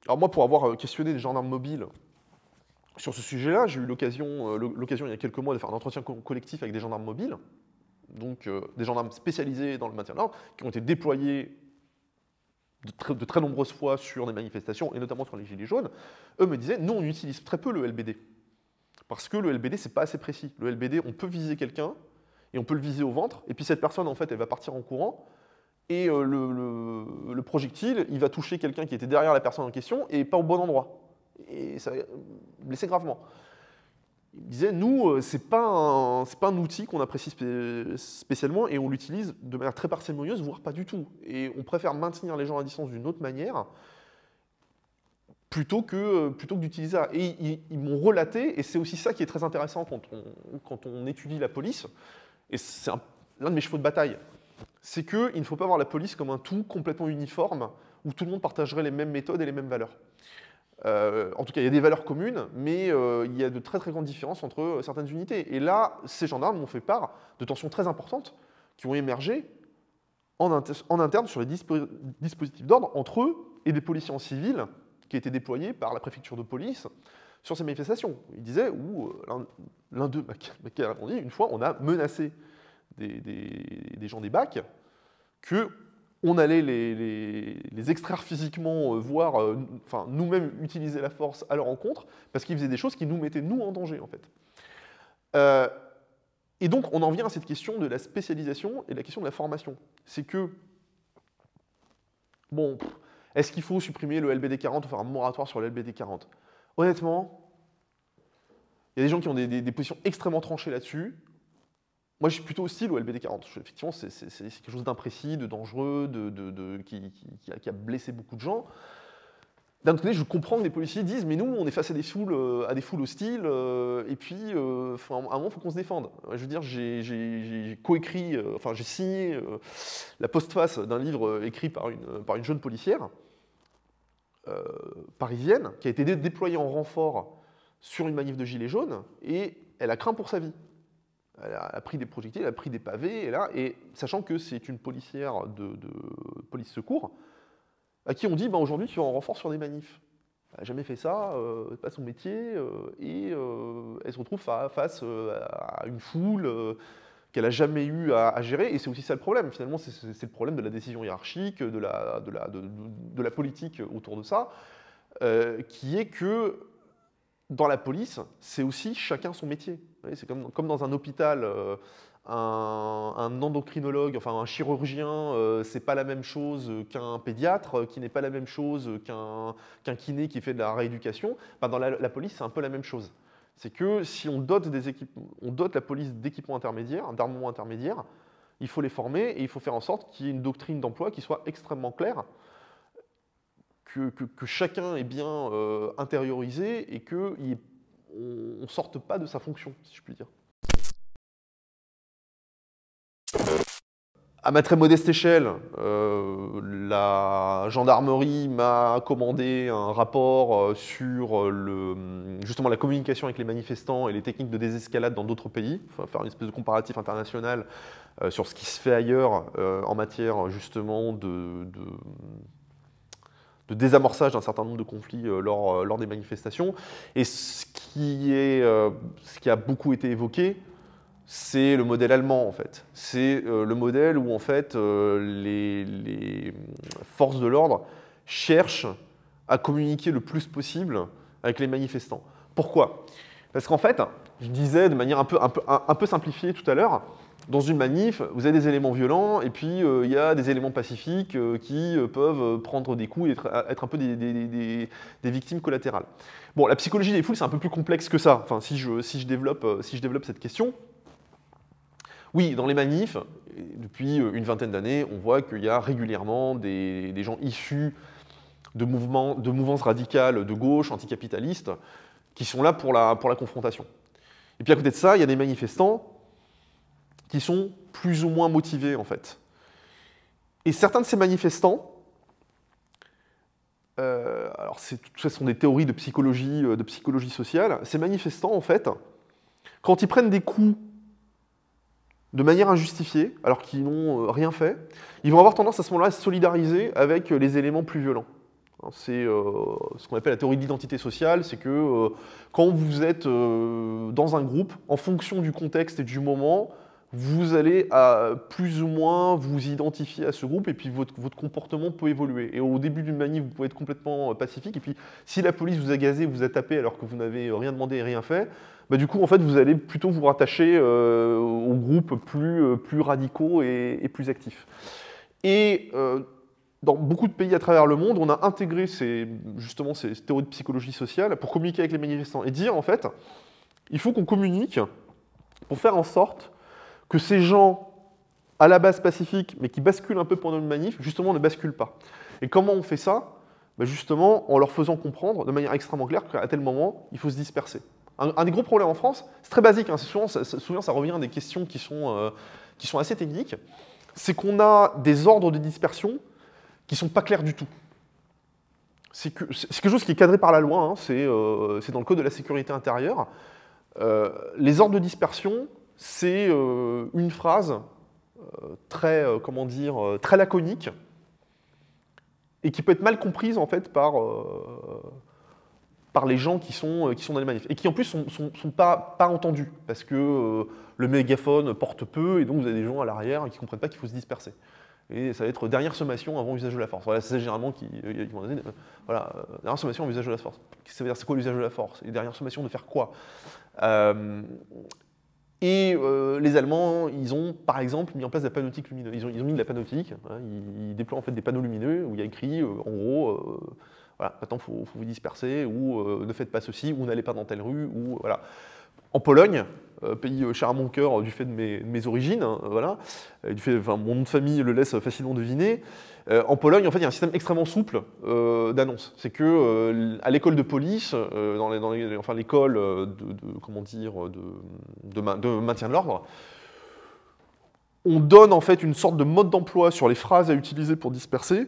alors moi pour avoir questionné des gendarmes mobiles sur ce sujet-là, j'ai eu l'occasion il y a quelques mois de faire un entretien collectif avec des gendarmes mobiles, donc des gendarmes spécialisés dans le maintien de l'ordre, qui ont été déployés de très nombreuses fois sur des manifestations, et notamment sur les Gilets jaunes. Eux me disaient, nous on utilise très peu le LBD. Parce que le LBD, c'est pas assez précis. Le LBD, on peut viser quelqu'un, et on peut le viser au ventre, et puis cette personne, en fait, elle va partir en courant, et le projectile, il va toucher quelqu'un qui était derrière la personne en question, et pas au bon endroit. Et ça va blesser gravement. Il disait, nous, c'est pas un outil qu'on apprécie spécialement, et on l'utilise de manière très parcimonieuse, voire pas du tout. Et on préfère maintenir les gens à distance d'une autre manière, plutôt que d'utiliser ça. Et ils m'ont relaté, et c'est aussi ça qui est très intéressant quand on étudie la police, et c'est l'un de mes chevaux de bataille, c'est qu'il ne faut pas voir la police comme un tout complètement uniforme, où tout le monde partagerait les mêmes méthodes et les mêmes valeurs. En tout cas, il y a des valeurs communes, mais il y a de très très grandes différences entre certaines unités. Et là, ces gendarmes m'ont fait part de tensions très importantes qui ont émergé en interne sur les dispositifs d'ordre entre eux et des policiers en civil qui étaient déployés par la préfecture de police sur ces manifestations. Il disait, ou l'un d'eux m'a carrément dit, une fois, on a menacé des gens des BAC qu'on allait les extraire physiquement, voire enfin, nous-mêmes utiliser la force à leur encontre, parce qu'ils faisaient des choses qui nous mettaient, nous, en danger, en fait. Et donc, on en vient à cette question de la spécialisation et de la question de la formation. C'est que, bon, est-ce qu'il faut supprimer le LBD 40 ou faire un moratoire sur le LBD 40? Honnêtement, il y a des gens qui ont des positions extrêmement tranchées là-dessus. Moi, je suis plutôt hostile au LBD 40. Effectivement, c'est quelque chose d'imprécis, de dangereux, qui a blessé beaucoup de gens. D'un autre côté, je comprends que des policiers disent « mais nous, on est face à des foules hostiles, et puis, à un moment, il faut qu'on se défende ». Je veux dire, j'ai coécrit, enfin, j'ai signé la postface d'un livre écrit par une jeune policière parisienne, qui a été déployée en renfort sur une manif de gilets jaunes, et elle a craint pour sa vie. Elle a pris des projectiles, elle a pris des pavés, et sachant que c'est une policière de police secours, à qui on dit, aujourd'hui, tu vas en renfort sur des manifs. Elle n'a jamais fait ça, c'est pas son métier, et elle se retrouve face à une foule qu'elle n'a jamais eu à gérer, et c'est aussi ça le problème. Finalement, c'est le problème de la décision hiérarchique, de la politique autour de ça, qui est que dans la police, c'est aussi chacun son métier. C'est comme dans un hôpital, un endocrinologue, enfin un chirurgien, c'est pas la même chose qu'un pédiatre, qui n'est pas la même chose qu'un kiné qui fait de la rééducation. Dans la police, c'est un peu la même chose. C'est que si on dote la police d'équipements intermédiaires, d'armements intermédiaires, il faut les former et il faut faire en sorte qu'il y ait une doctrine d'emploi qui soit extrêmement claire, que chacun est bien intériorisé et qu'on ne sorte pas de sa fonction, si je puis dire. À ma très modeste échelle, la gendarmerie m'a commandé un rapport sur justement la communication avec les manifestants et les techniques de désescalade dans d'autres pays. Enfin, faire une espèce de comparatif international sur ce qui se fait ailleurs en matière justement de désamorçage d'un certain nombre de conflits lors des manifestations. Et ce qui a beaucoup été évoqué, c'est le modèle allemand, en fait. C'est le modèle où, en fait, les forces de l'ordre cherchent à communiquer le plus possible avec les manifestants. Pourquoi? Parce qu'en fait, je disais de manière un peu simplifiée tout à l'heure, dans une manif, vous avez des éléments violents, et puis il y a des éléments pacifiques qui peuvent prendre des coups et être un peu des victimes collatérales. Bon, la psychologie des foules, c'est un peu plus complexe que ça, enfin, si je développe cette question. Oui, dans les manifs, depuis une vingtaine d'années, on voit qu'il y a régulièrement des gens issus de mouvances radicales de gauche, anticapitalistes, qui sont là pour la confrontation. Et puis à côté de ça, il y a des manifestants qui sont plus ou moins motivés, en fait. Et certains de ces manifestants, alors tout ça sont des théories de psychologie sociale, ces manifestants, en fait, quand ils prennent des coups de manière injustifiée, alors qu'ils n'ont rien fait, ils vont avoir tendance à ce moment-là à se solidariser avec les éléments plus violents. C'est ce qu'on appelle la théorie de l'identité sociale, c'est que quand vous êtes dans un groupe, en fonction du contexte et du moment, vous allez plus ou moins vous identifier à ce groupe et puis votre comportement peut évoluer. Et au début d'une manif, vous pouvez être complètement pacifique et puis si la police vous a gazé, vous a tapé alors que vous n'avez rien demandé et rien fait, du coup, en fait, vous allez plutôt vous rattacher aux groupes plus radicaux et plus actifs. Et dans beaucoup de pays à travers le monde, on a intégré justement ces théories de psychologie sociale pour communiquer avec les manifestants et dire, en fait, il faut qu'on communique pour faire en sorte que ces gens, à la base pacifiques, mais qui basculent un peu pendant une manif, justement ne basculent pas. Et comment on fait ça? Justement, en leur faisant comprendre de manière extrêmement claire qu'à tel moment, il faut se disperser. Un des gros problèmes en France, c'est très basique, hein, souvent ça revient à des questions qui sont assez techniques, c'est qu'on a des ordres de dispersion qui ne sont pas clairs du tout. C'est quelque chose qui est cadré par la loi, hein, c'est dans le code de la sécurité intérieure. Les ordres de dispersion, c'est une phrase très, comment dire, très laconique, et qui peut être mal comprise en fait par les gens qui sont dans les manifs, et qui en plus sont pas entendus, parce que le mégaphone porte peu, et donc vous avez des gens à l'arrière qui ne comprennent pas qu'il faut se disperser. Et ça va être dernière sommation avant usage de la force. Voilà, c'est généralement qui vont dire, voilà, dernière sommation avant usage de la force. Ça veut dire, c'est quoi l'usage de la force? Et dernière sommation de faire quoi? Les Allemands, ils ont par exemple mis en place de la panoptique lumineuse. Ils ont mis de la panoptique, hein, ils déploient en fait des panneaux lumineux où il y a écrit, en gros, voilà, maintenant il faut vous disperser, ou ne faites pas ceci, ou n'allez pas dans telle rue, ou voilà. En Pologne, pays cher à mon cœur du fait de mes origines, hein, voilà, enfin, mon nom de famille le laisse facilement deviner. En Pologne, en fait, il y a un système extrêmement souple d'annonce. C'est que à l'école de police, enfin l'école comment dire, de maintien de l'ordre, on donne en fait une sorte de mode d'emploi sur les phrases à utiliser pour disperser,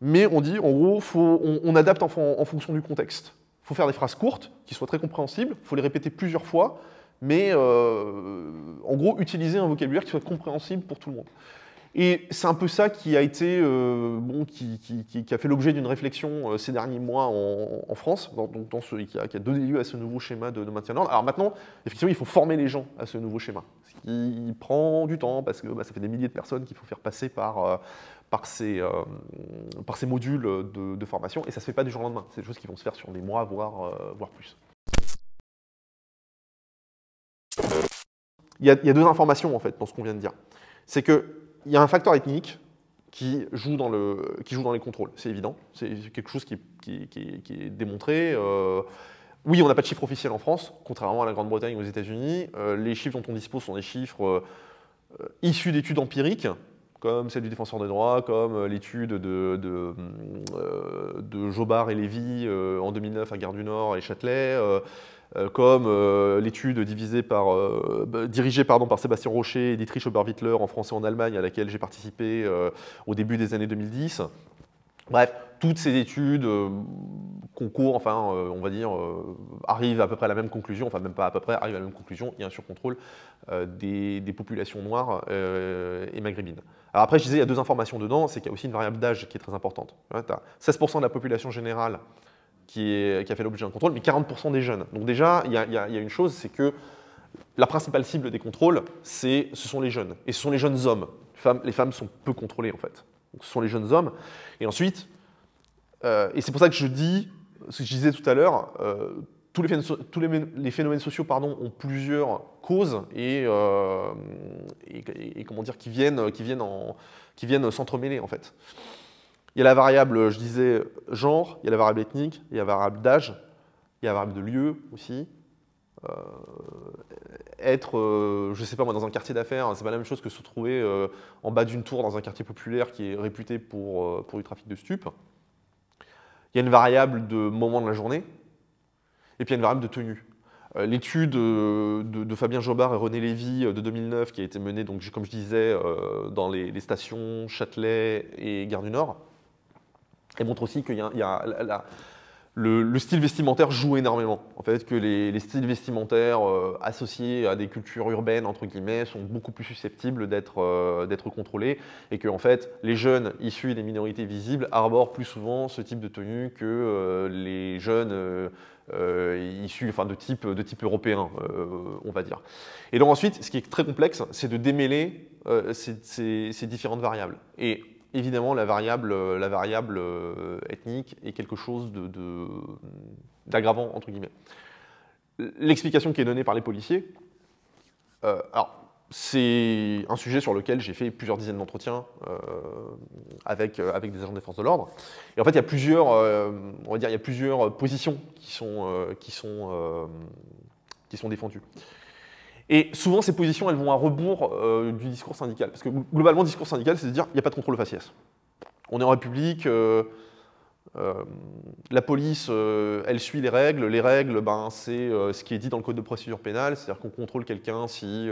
mais on dit en gros, on adapte en fonction du contexte. Il faut faire des phrases courtes, qui soient très compréhensibles, il faut les répéter plusieurs fois, mais en gros, utiliser un vocabulaire qui soit compréhensible pour tout le monde. Et c'est un peu ça qui a été, qui a fait l'objet d'une réflexion ces derniers mois en France, qui a donné lieu à ce nouveau schéma de maintien de l'ordre. Alors maintenant, effectivement, il faut former les gens à ce nouveau schéma, ce qui prend du temps, parce que ça fait des milliers de personnes qu'il faut faire passer par ces modules de formation, et ça ne se fait pas du jour au lendemain. C'est des choses qui vont se faire sur des mois, voire plus. Il y a deux informations, en fait, dans ce qu'on vient de dire. C'est qu'il y a un facteur ethnique qui joue dans les contrôles, c'est évident. C'est quelque chose qui est démontré. Oui, on n'a pas de chiffres officiels en France, contrairement à la Grande-Bretagne ou aux États-Unis. Les chiffres dont on dispose sont des chiffres issus d'études empiriques, comme celle du Défenseur des droits, comme l'étude de Jobard et Lévy en 2009 à Gare du Nord et Châtelet, comme l'étude dirigée par Sébastien Rocher et Dietrich Oberwittler en français en Allemagne, à laquelle j'ai participé au début des années 2010. Bref, toutes ces études concourent, enfin, on va dire, arrivent à peu près à la même conclusion, enfin même pas à peu près, arrivent à la même conclusion, il y a un surcontrôle des populations noires et maghrébines. Alors après, je disais, il y a deux informations dedans, c'est qu'il y a aussi une variable d'âge qui est très importante. Tu as 16% de la population générale qui a fait l'objet d'un contrôle, mais 40% des jeunes. Donc déjà, il y a une chose, c'est que la principale cible des contrôles, ce sont les jeunes. Et ce sont les jeunes hommes. Les femmes sont peu contrôlées, en fait. Donc ce sont les jeunes hommes. Et ensuite, et c'est pour ça que je dis, ce que je disais tout à l'heure, tous les phénomènes sociaux ont plusieurs causes et comment dire, qui viennent s'entremêler, en fait. Il y a la variable, je disais, genre, il y a la variable ethnique, il y a la variable d'âge, il y a la variable de lieu aussi. Je ne sais pas moi, dans un quartier d'affaires, c'est pas la même chose que se trouver en bas d'une tour dans un quartier populaire qui est réputé pour du trafic de stupes. Il y a une variable de moment de la journée, et puis il y a une variable de tenue. L'étude de Fabien Jobard et René Lévy de 2009, qui a été menée, donc, comme je disais, dans les stations Châtelet et Gare du Nord, elle montre aussi que le style vestimentaire joue énormément. En fait, que les styles vestimentaires associés à des cultures urbaines, entre guillemets, sont beaucoup plus susceptibles d'être contrôlés, et que en fait, les jeunes issus des minorités visibles arborent plus souvent ce type de tenue que les jeunes issus de type européen, on va dire. Et donc ensuite, ce qui est très complexe, c'est de démêler ces différentes variables. Et évidemment, la variable ethnique est quelque chose d'aggravant, entre guillemets. L'explication qui est donnée par les policiers, alors, c'est un sujet sur lequel j'ai fait plusieurs dizaines d'entretiens avec des agents de défense de l'ordre. Et en fait, il y a plusieurs positions qui sont défendues. Et souvent, ces positions, elles vont à rebours du discours syndical. Parce que globalement, le discours syndical, c'est de dire qu'il n'y a pas de contrôle au faciès. On est en République, la police, elle suit les règles. Les règles, c'est ce qui est dit dans le code de procédure pénale, c'est-à-dire qu'on contrôle quelqu'un si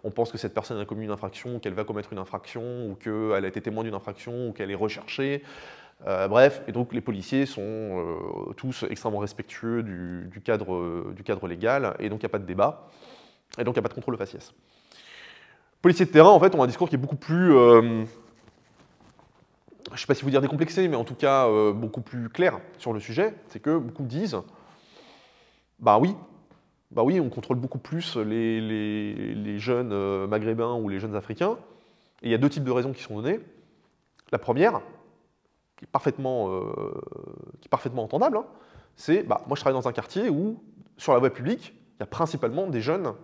on pense que cette personne a commis une infraction, ou qu'elle va commettre une infraction, ou qu'elle a été témoin d'une infraction, ou qu'elle est recherchée. Bref, et donc les policiers sont tous extrêmement respectueux du cadre légal, et donc il n'y a pas de débat. Et donc, il n'y a pas de contrôle au faciès. policiers de terrain, en fait, ont un discours qui est beaucoup plus, je ne sais pas si vous dire décomplexé, mais en tout cas beaucoup plus clair sur le sujet. C'est que beaucoup disent, bah oui, on contrôle beaucoup plus les jeunes maghrébins ou les jeunes africains. Et il y a deux types de raisons qui sont données. La première, qui est parfaitement entendable, hein, c'est, bah, moi je travaille dans un quartier où, sur la voie publique, il y a principalement des jeunes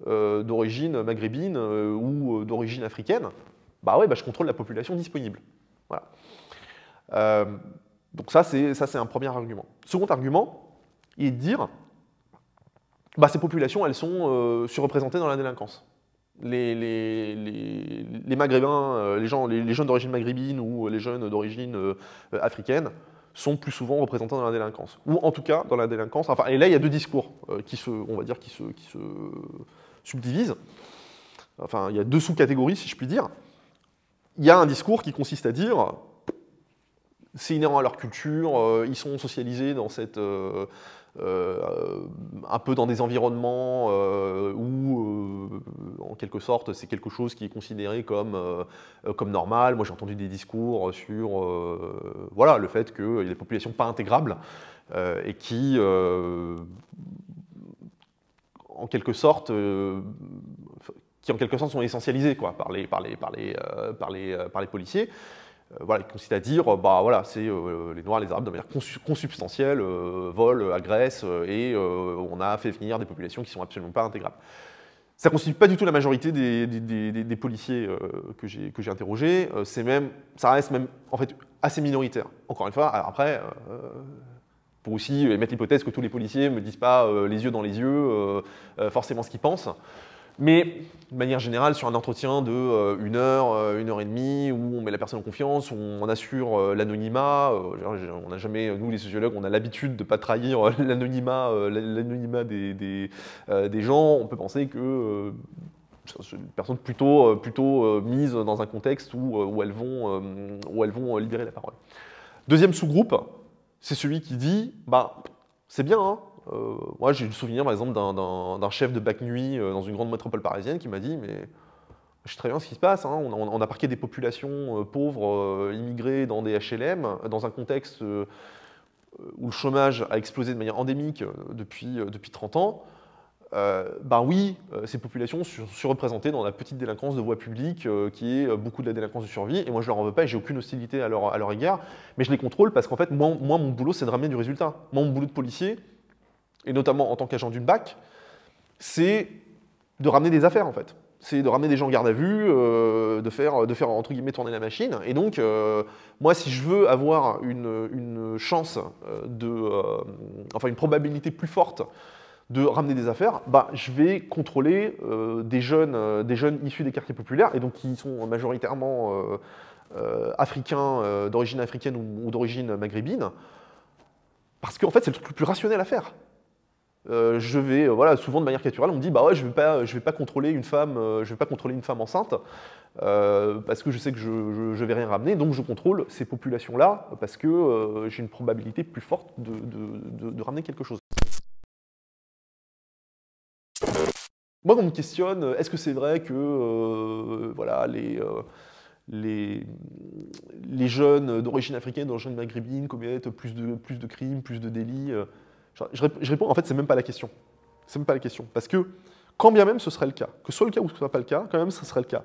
d'origine maghrébine ou d'origine africaine. Bah ouais, bah, je contrôle la population disponible. Voilà. Donc ça, c'est un premier argument. Second argument, il est de dire, bah, ces populations, elles sont surreprésentées dans la délinquance. Les maghrébins, les jeunes d'origine maghrébine ou les jeunes d'origine africaine sont plus souvent représentés dans la délinquance. Ou en tout cas, dans la délinquance, enfin, et là, il y a deux discours qui se subdivisent. Enfin, il y a deux sous-catégories, si je puis dire. Il y a un discours qui consiste à dire c'est inhérent à leur culture, ils sont socialisés dans cette, un peu dans des environnements où, en quelque sorte, c'est quelque chose qui est considéré comme normal. Moi, j'ai entendu des discours sur voilà, le fait qu'il y a des populations pas intégrables et qui, en quelque sorte, sont essentialisées quoi, par les policiers. Voilà, il consiste à dire, bah voilà, c'est les Noirs, les Arabes de manière consubstantielle, volent, agressent, et on a fait venir des populations qui ne sont absolument pas intégrables. Ça ne constitue pas du tout la majorité des policiers que j'ai interrogés, ça reste même en fait assez minoritaire. Encore une fois, alors après, pour aussi émettre l'hypothèse que tous les policiers ne me disent pas les yeux dans les yeux forcément ce qu'ils pensent. Mais de manière générale, sur un entretien de 1 heure, 1 heure et demie, où on met la personne en confiance, où on assure l'anonymat, on n'a jamais, nous les sociologues, on a l'habitude de ne pas trahir l'anonymat des gens, on peut penser que c'est une personne plutôt mise dans un contexte où elles vont libérer la parole. Deuxième sous-groupe, c'est celui qui dit, bah, c'est bien, hein. Moi, j'ai eu le souvenir, par exemple, d'un chef de BAC nuit dans une grande métropole parisienne qui m'a dit « mais je sais très bien ce qui se passe, hein. On a parqué des populations pauvres, immigrées dans des HLM, dans un contexte où le chômage a explosé de manière endémique depuis 30 ans. Ben oui, ces populations sont surreprésentées dans la petite délinquance de voie publique qui est beaucoup de la délinquance de survie, et moi je leur en veux pas et j'ai aucune hostilité à leur égard, mais je les contrôle parce qu'en fait, moi mon boulot, c'est de ramener du résultat. Moi, mon boulot de policier, et notamment en tant qu'agent d'une BAC, c'est de ramener des affaires en fait. C'est de ramener des gens en garde à vue, de faire entre guillemets tourner la machine. Et donc, moi, si je veux avoir une chance enfin une probabilité plus forte de ramener des affaires, bah, je vais contrôler des jeunes issus des quartiers populaires, et donc qui sont majoritairement africains, d'origine africaine ou d'origine maghrébine, parce qu'en fait, c'est le truc le plus rationnel à faire. Je vais, voilà, souvent de manière naturelle, on me dit bah ouais, je vais pas contrôler une femme, enceinte parce que je sais que je vais rien ramener, donc je contrôle ces populations-là parce que j'ai une probabilité plus forte de ramener quelque chose. Moi, on me questionne, est-ce que c'est vrai que voilà, les jeunes d'origine africaine, d'origine maghrébine commettent plus de crimes, plus de délits je réponds, en fait, c'est même pas la question. C'est même pas la question. Parce que, quand bien même ce serait le cas, que ce soit le cas ou que ce soit pas le cas, quand même ce serait le cas.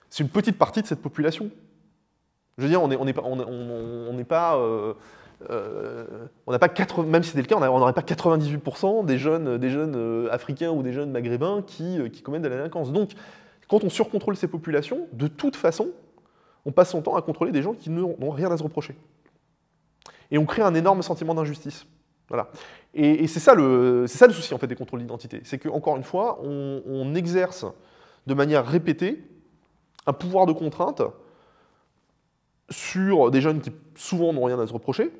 C'est une petite partie de cette population. Je veux dire, on n'a pas même si c'était le cas, on n'aurait pas 98% des jeunes africains ou des jeunes maghrébins qui commettent de la délinquance. Donc, quand on surcontrôle ces populations, de toute façon, on passe son temps à contrôler des gens qui n'ont rien à se reprocher. Et on crée un énorme sentiment d'injustice. Voilà. Et c'est ça le souci en fait, des contrôles d'identité. C'est qu'encore une fois, on exerce de manière répétée un pouvoir de contrainte sur des jeunes qui souvent n'ont rien à se reprocher.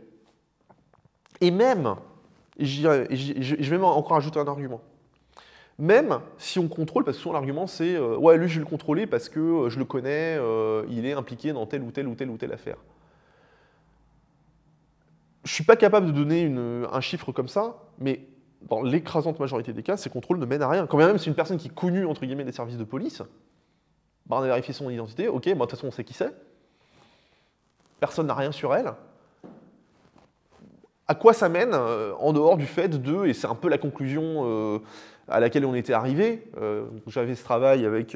Et même, je vais même encore ajouter un argument, même si on contrôle, parce que souvent l'argument c'est ouais, lui je vais le contrôler parce que je le connais, il est impliqué dans telle ou telle affaire. Je ne suis pas capable de donner un chiffre comme ça, mais dans l'écrasante majorité des cas, ces contrôles ne mènent à rien. Quand bien même c'est une personne qui est connue, entre guillemets, des services de police, bah, on a vérifié son identité, ok, bah, de toute façon on sait qui c'est, personne n'a rien sur elle. À quoi ça mène, en dehors du fait de, et c'est un peu la conclusion à laquelle on était arrivé, j'avais ce travail avec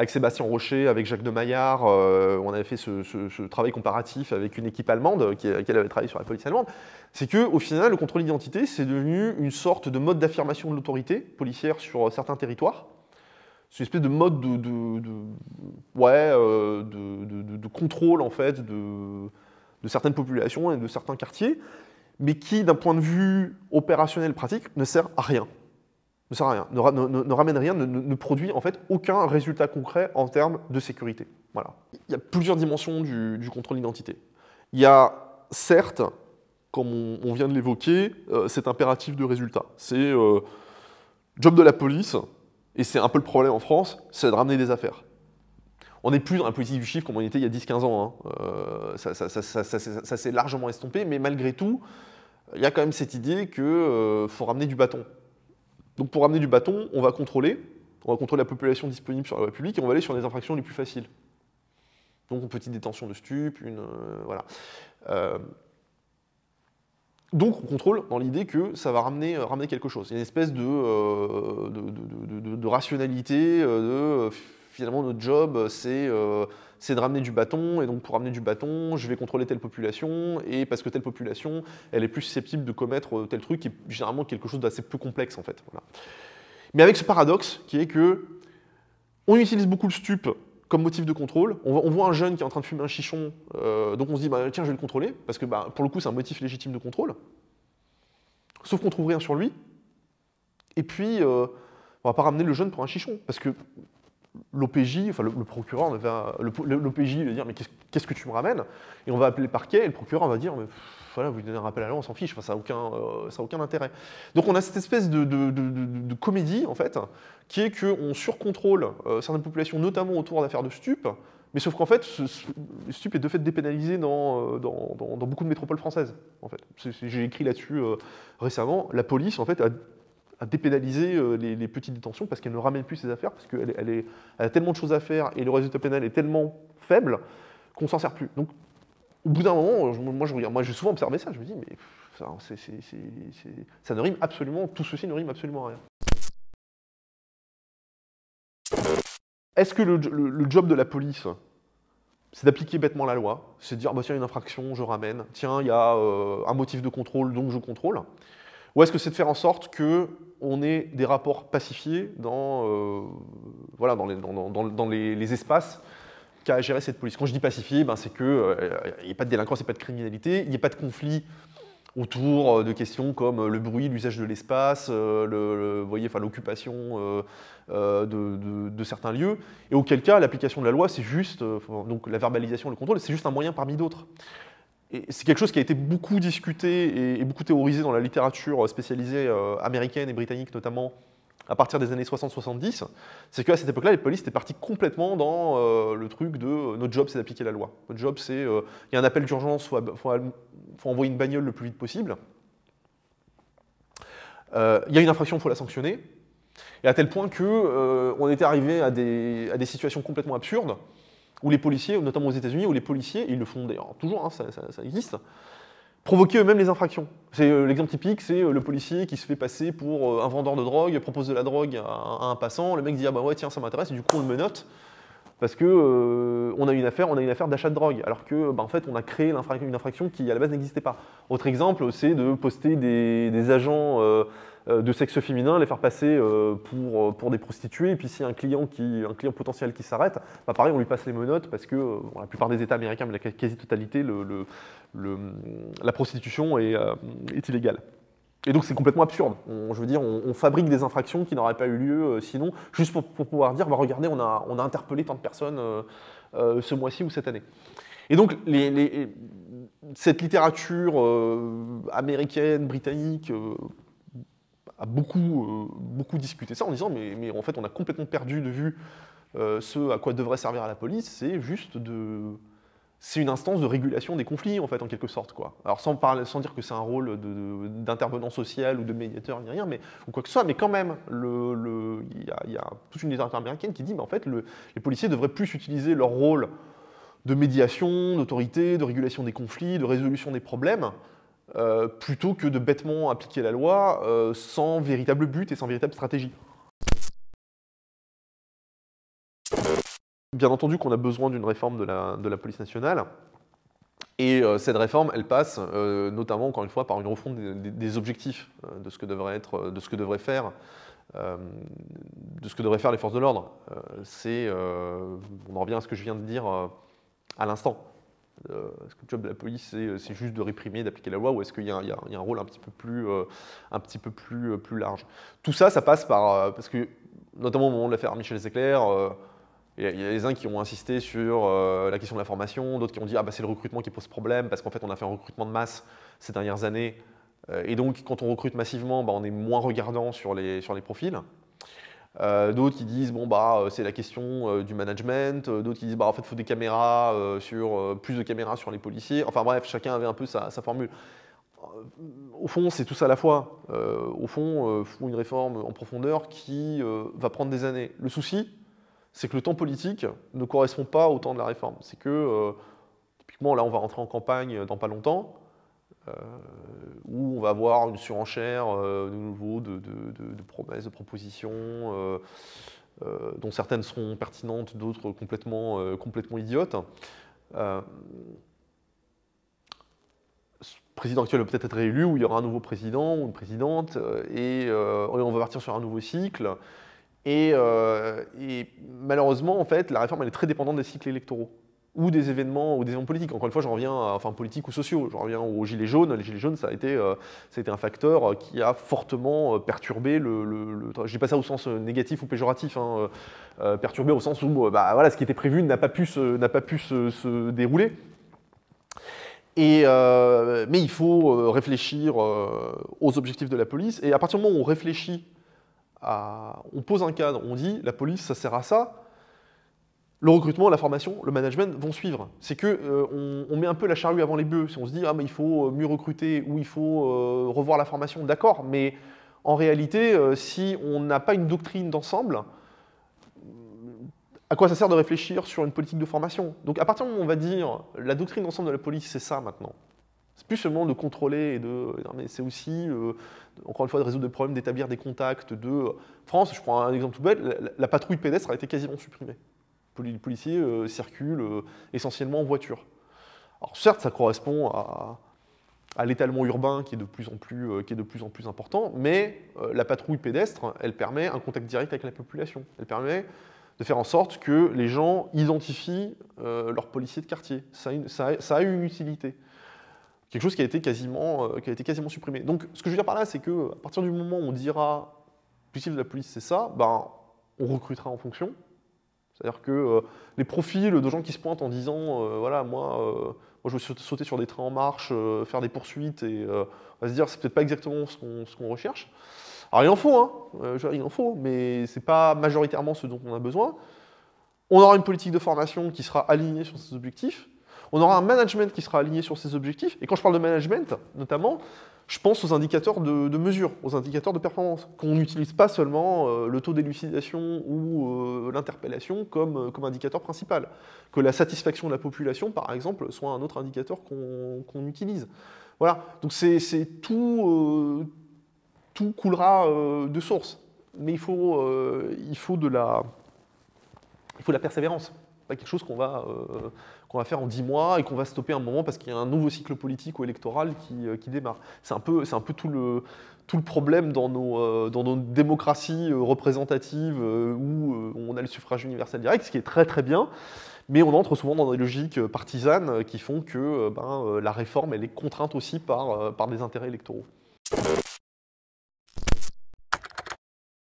Sébastien Rocher, avec Jacques de Maillard, on avait fait ce travail comparatif avec une équipe allemande qui avait travaillé sur la police allemande, c'est qu'au final, le contrôle d'identité, c'est devenu une sorte de mode d'affirmation de l'autorité policière sur certains territoires. C'est une espèce de mode de contrôle, en fait, de certaines populations et de certains quartiers, mais qui, d'un point de vue opérationnel pratique, ne sert à rien. Ne sert à rien, ne ramène rien, ne produit en fait aucun résultat concret en termes de sécurité. Voilà. Il y a plusieurs dimensions du contrôle d'identité. Il y a, certes, comme on vient de l'évoquer, cet impératif de résultat. C'est job de la police, et c'est un peu le problème en France, c'est de ramener des affaires. On n'est plus dans la politique du chiffre comme on était il y a 10-15 ans. Hein. Ça s'est largement estompé, mais malgré tout, il y a quand même cette idée qu'il faut ramener du bâton. Donc pour ramener du bâton, on va contrôler la population disponible sur la voie publique et on va aller sur les infractions les plus faciles. Donc une petite détention de stupes, voilà. Donc on contrôle dans l'idée que ça va ramener quelque chose. Il y a une espèce de rationalité, finalement notre job c'est de ramener du bâton, et donc pour ramener du bâton, je vais contrôler telle population, et parce que telle population, elle est plus susceptible de commettre tel truc, qui est généralement quelque chose d'assez peu complexe en fait. Voilà. Mais avec ce paradoxe qui est que on utilise beaucoup le stup comme motif de contrôle, on voit un jeune qui est en train de fumer un chichon, donc on se dit bah, tiens je vais le contrôler, parce que bah, pour le coup c'est un motif légitime de contrôle, sauf qu'on trouve rien sur lui, et puis on va pas ramener le jeune pour un chichon, parce que l'OPJ, enfin le procureur, l'OPJ va dire mais qu'est-ce que tu me ramènes? Et on va appeler le parquet et le procureur va dire mais voilà, vous lui donnez un rappel à la loi, on s'en fiche, enfin, ça n'a aucun intérêt. Donc on a cette espèce de comédie en fait, qui est qu'on surcontrôle certaines populations, notamment autour d'affaires de stupes, mais sauf qu'en fait, le stup est de fait dépénalisé dans beaucoup de métropoles françaises. En fait. J'ai écrit là-dessus récemment, la police en fait à dépénaliser les petites détentions parce qu'elle ne ramène plus ses affaires, parce qu'elle a tellement de choses à faire et le résultat pénal est tellement faible qu'on s'en sert plus. Donc, au bout d'un moment, moi j'ai souvent observé ça, je me dis, mais ça ne rime absolument, tout ceci ne rime absolument à rien. Est-ce que le job de la police, c'est d'appliquer bêtement la loi, c'est de dire, bah, tiens, une infraction, je ramène, tiens, il y a un motif de contrôle, donc je contrôle, ou est-ce que c'est de faire en sorte qu'on ait des rapports pacifiés dans les espaces qu'a géré cette police? Quand je dis pacifié, ben, c'est qu'il n'y ait pas de délinquance, il n'y ait pas de criminalité, il n'y ait pas de conflit autour de questions comme le bruit, l'usage de l'espace, l'occupation de certains lieux, et auquel cas l'application de la loi, c'est juste, donc la verbalisation, le contrôle, c'est juste un moyen parmi d'autres. Et c'est quelque chose qui a été beaucoup discuté et beaucoup théorisé dans la littérature spécialisée américaine et britannique notamment à partir des années 60-70, c'est qu'à cette époque-là, les polices étaient partis complètement dans le truc de notre job, c'est d'appliquer la loi. Notre job, c'est il y a un appel d'urgence, faut envoyer une bagnole le plus vite possible. Il y a une infraction, il faut la sanctionner. Et à tel point qu'on était arrivé à des situations complètement absurdes où les policiers, notamment aux États-Unis, où les policiers, ils le font d'ailleurs toujours, hein, ça existe, provoquer eux-mêmes les infractions. L'exemple typique, c'est le policier qui se fait passer pour un vendeur de drogue, propose de la drogue à un passant, le mec dit ah bah ouais tiens ça m'intéresse, et du coup on le menotte parce que on a une affaire d'achat de drogue, alors que bah, en fait on a créé une infraction qui à la base n'existait pas. Autre exemple, c'est de poster des agents de sexe féminin, les faire passer pour des prostituées, et puis s'il y a un client potentiel qui s'arrête, bah pareil on lui passe les menottes parce que la plupart des États américains, mais la quasi-totalité, la prostitution est illégale. Et donc c'est complètement absurde. Je veux dire, on fabrique des infractions qui n'auraient pas eu lieu sinon, juste pour pouvoir dire, bah, regardez, on a interpellé tant de personnes ce mois-ci ou cette année. Et donc cette littérature américaine, britannique, a beaucoup discuté ça en disant, mais en fait on a complètement perdu de vue ce à quoi devrait servir la police, c'est juste de c'est une instance de régulation des conflits, en fait, en quelque sorte, quoi. Alors sans dire que c'est un rôle d'intervenant social ou de médiateur, ni rien, mais, ou quoi que ce soit, mais quand même, il y a toute une littérature américaine qui dit, mais en fait, les policiers devraient plus utiliser leur rôle de médiation, d'autorité, de régulation des conflits, de résolution des problèmes, plutôt que de bêtement appliquer la loi sans véritable but et sans véritable stratégie. Bien entendu qu'on a besoin d'une réforme de la police nationale, et cette réforme, elle passe notamment, encore une fois, par une refonte des objectifs de ce que devrait être, de ce que devraient faire les forces de l'ordre. On en revient à ce que je viens de dire à l'instant. Est-ce que le job de la police, c'est juste de réprimer, d'appliquer la loi, ou est-ce qu'il y a un rôle un petit peu plus large? Tout ça, ça passe par... parce que, notamment au moment de l'affaire Michel Zecler, il y a les uns qui ont insisté sur la question de la formation, d'autres qui ont dit ah, bah, c'est le recrutement qui pose problème, parce qu'en fait on a fait un recrutement de masse ces dernières années, et donc quand on recrute massivement, bah, on est moins regardant sur les profils. D'autres qui disent bon bah c'est la question du management, d'autres qui disent bah en fait il faut des caméras plus de caméras sur les policiers. Enfin bref, chacun avait un peu sa formule. Au fond, c'est tout ça à la fois. Au fond, il faut une réforme en profondeur qui va prendre des années. Le souci, c'est que le temps politique ne correspond pas au temps de la réforme. C'est que, typiquement, là, on va rentrer en campagne dans pas longtemps, où on va avoir une surenchère de nouveau de promesses, de propositions, dont certaines seront pertinentes, d'autres complètement idiotes. Le président actuel va peut-être être réélu, ou il y aura un nouveau président ou une présidente, et on va partir sur un nouveau cycle. Et malheureusement, en fait, la réforme elle est très dépendante des cycles électoraux ou des événements politiques. Encore une fois, j'en reviens enfin politiques ou sociaux. J'en reviens aux gilets jaunes. Les gilets jaunes, ça a été un facteur qui a fortement perturbé je dis pas ça au sens négatif ou péjoratif, hein, perturbé au sens où bah, voilà, ce qui était prévu n'a pas pu se dérouler. Mais il faut réfléchir aux objectifs de la police. Et à partir du moment où on réfléchit on pose un cadre, on dit la police ça sert à ça, le recrutement, la formation, le management vont suivre. C'est que on met un peu la charrue avant les bœufs. Si on se dit ah mais il faut mieux recruter ou il faut revoir la formation, d'accord, mais en réalité si on n'a pas une doctrine d'ensemble, à quoi ça sert de réfléchir sur une politique de formation? Donc à partir du moment où on va dire la doctrine d'ensemble de la police c'est ça maintenant. C'est plus seulement de contrôler mais c'est aussi, encore une fois, de résoudre des problèmes, d'établir des contacts. France, je prends un exemple tout bête, la patrouille pédestre a été quasiment supprimée. Les policiers circulent essentiellement en voiture. Alors certes, ça correspond à l'étalement urbain qui est de plus en plus important, mais la patrouille pédestre, elle permet un contact direct avec la population. Elle permet de faire en sorte que les gens identifient leurs policiers de quartier. Ça a eu une utilité. Quelque chose qui a été quasiment supprimé. Donc, ce que je veux dire par là, c'est qu'à partir du moment où on dira l'objectif de la police, c'est ça, ben, on recrutera en fonction. C'est-à-dire que les profils de gens qui se pointent en disant voilà, moi je veux sauter sur des trains en marche, faire des poursuites, et on va se dire c'est peut-être pas exactement ce qu'on recherche. Alors, il en faut, hein, il en faut, mais c'est pas majoritairement ce dont on a besoin. On aura une politique de formation qui sera alignée sur ces objectifs. On aura un management qui sera aligné sur ces objectifs. Et quand je parle de management, notamment, je pense aux indicateurs de mesure, aux indicateurs de performance. Qu'on n'utilise pas seulement le taux d'élucidation ou l'interpellation comme indicateur principal. Que la satisfaction de la population, par exemple, soit un autre indicateur qu'on utilise. Voilà. Donc tout coulera de source. Mais il faut de la persévérance. Pas quelque chose qu'on va faire en 10 mois et qu'on va stopper un moment parce qu'il y a un nouveau cycle politique ou électoral qui démarre. C'est un peu tout le problème dans nos démocraties représentatives où on a le suffrage universel direct, ce qui est très très bien, mais on entre souvent dans des logiques partisanes qui font que la réforme elle est contrainte aussi par des intérêts électoraux.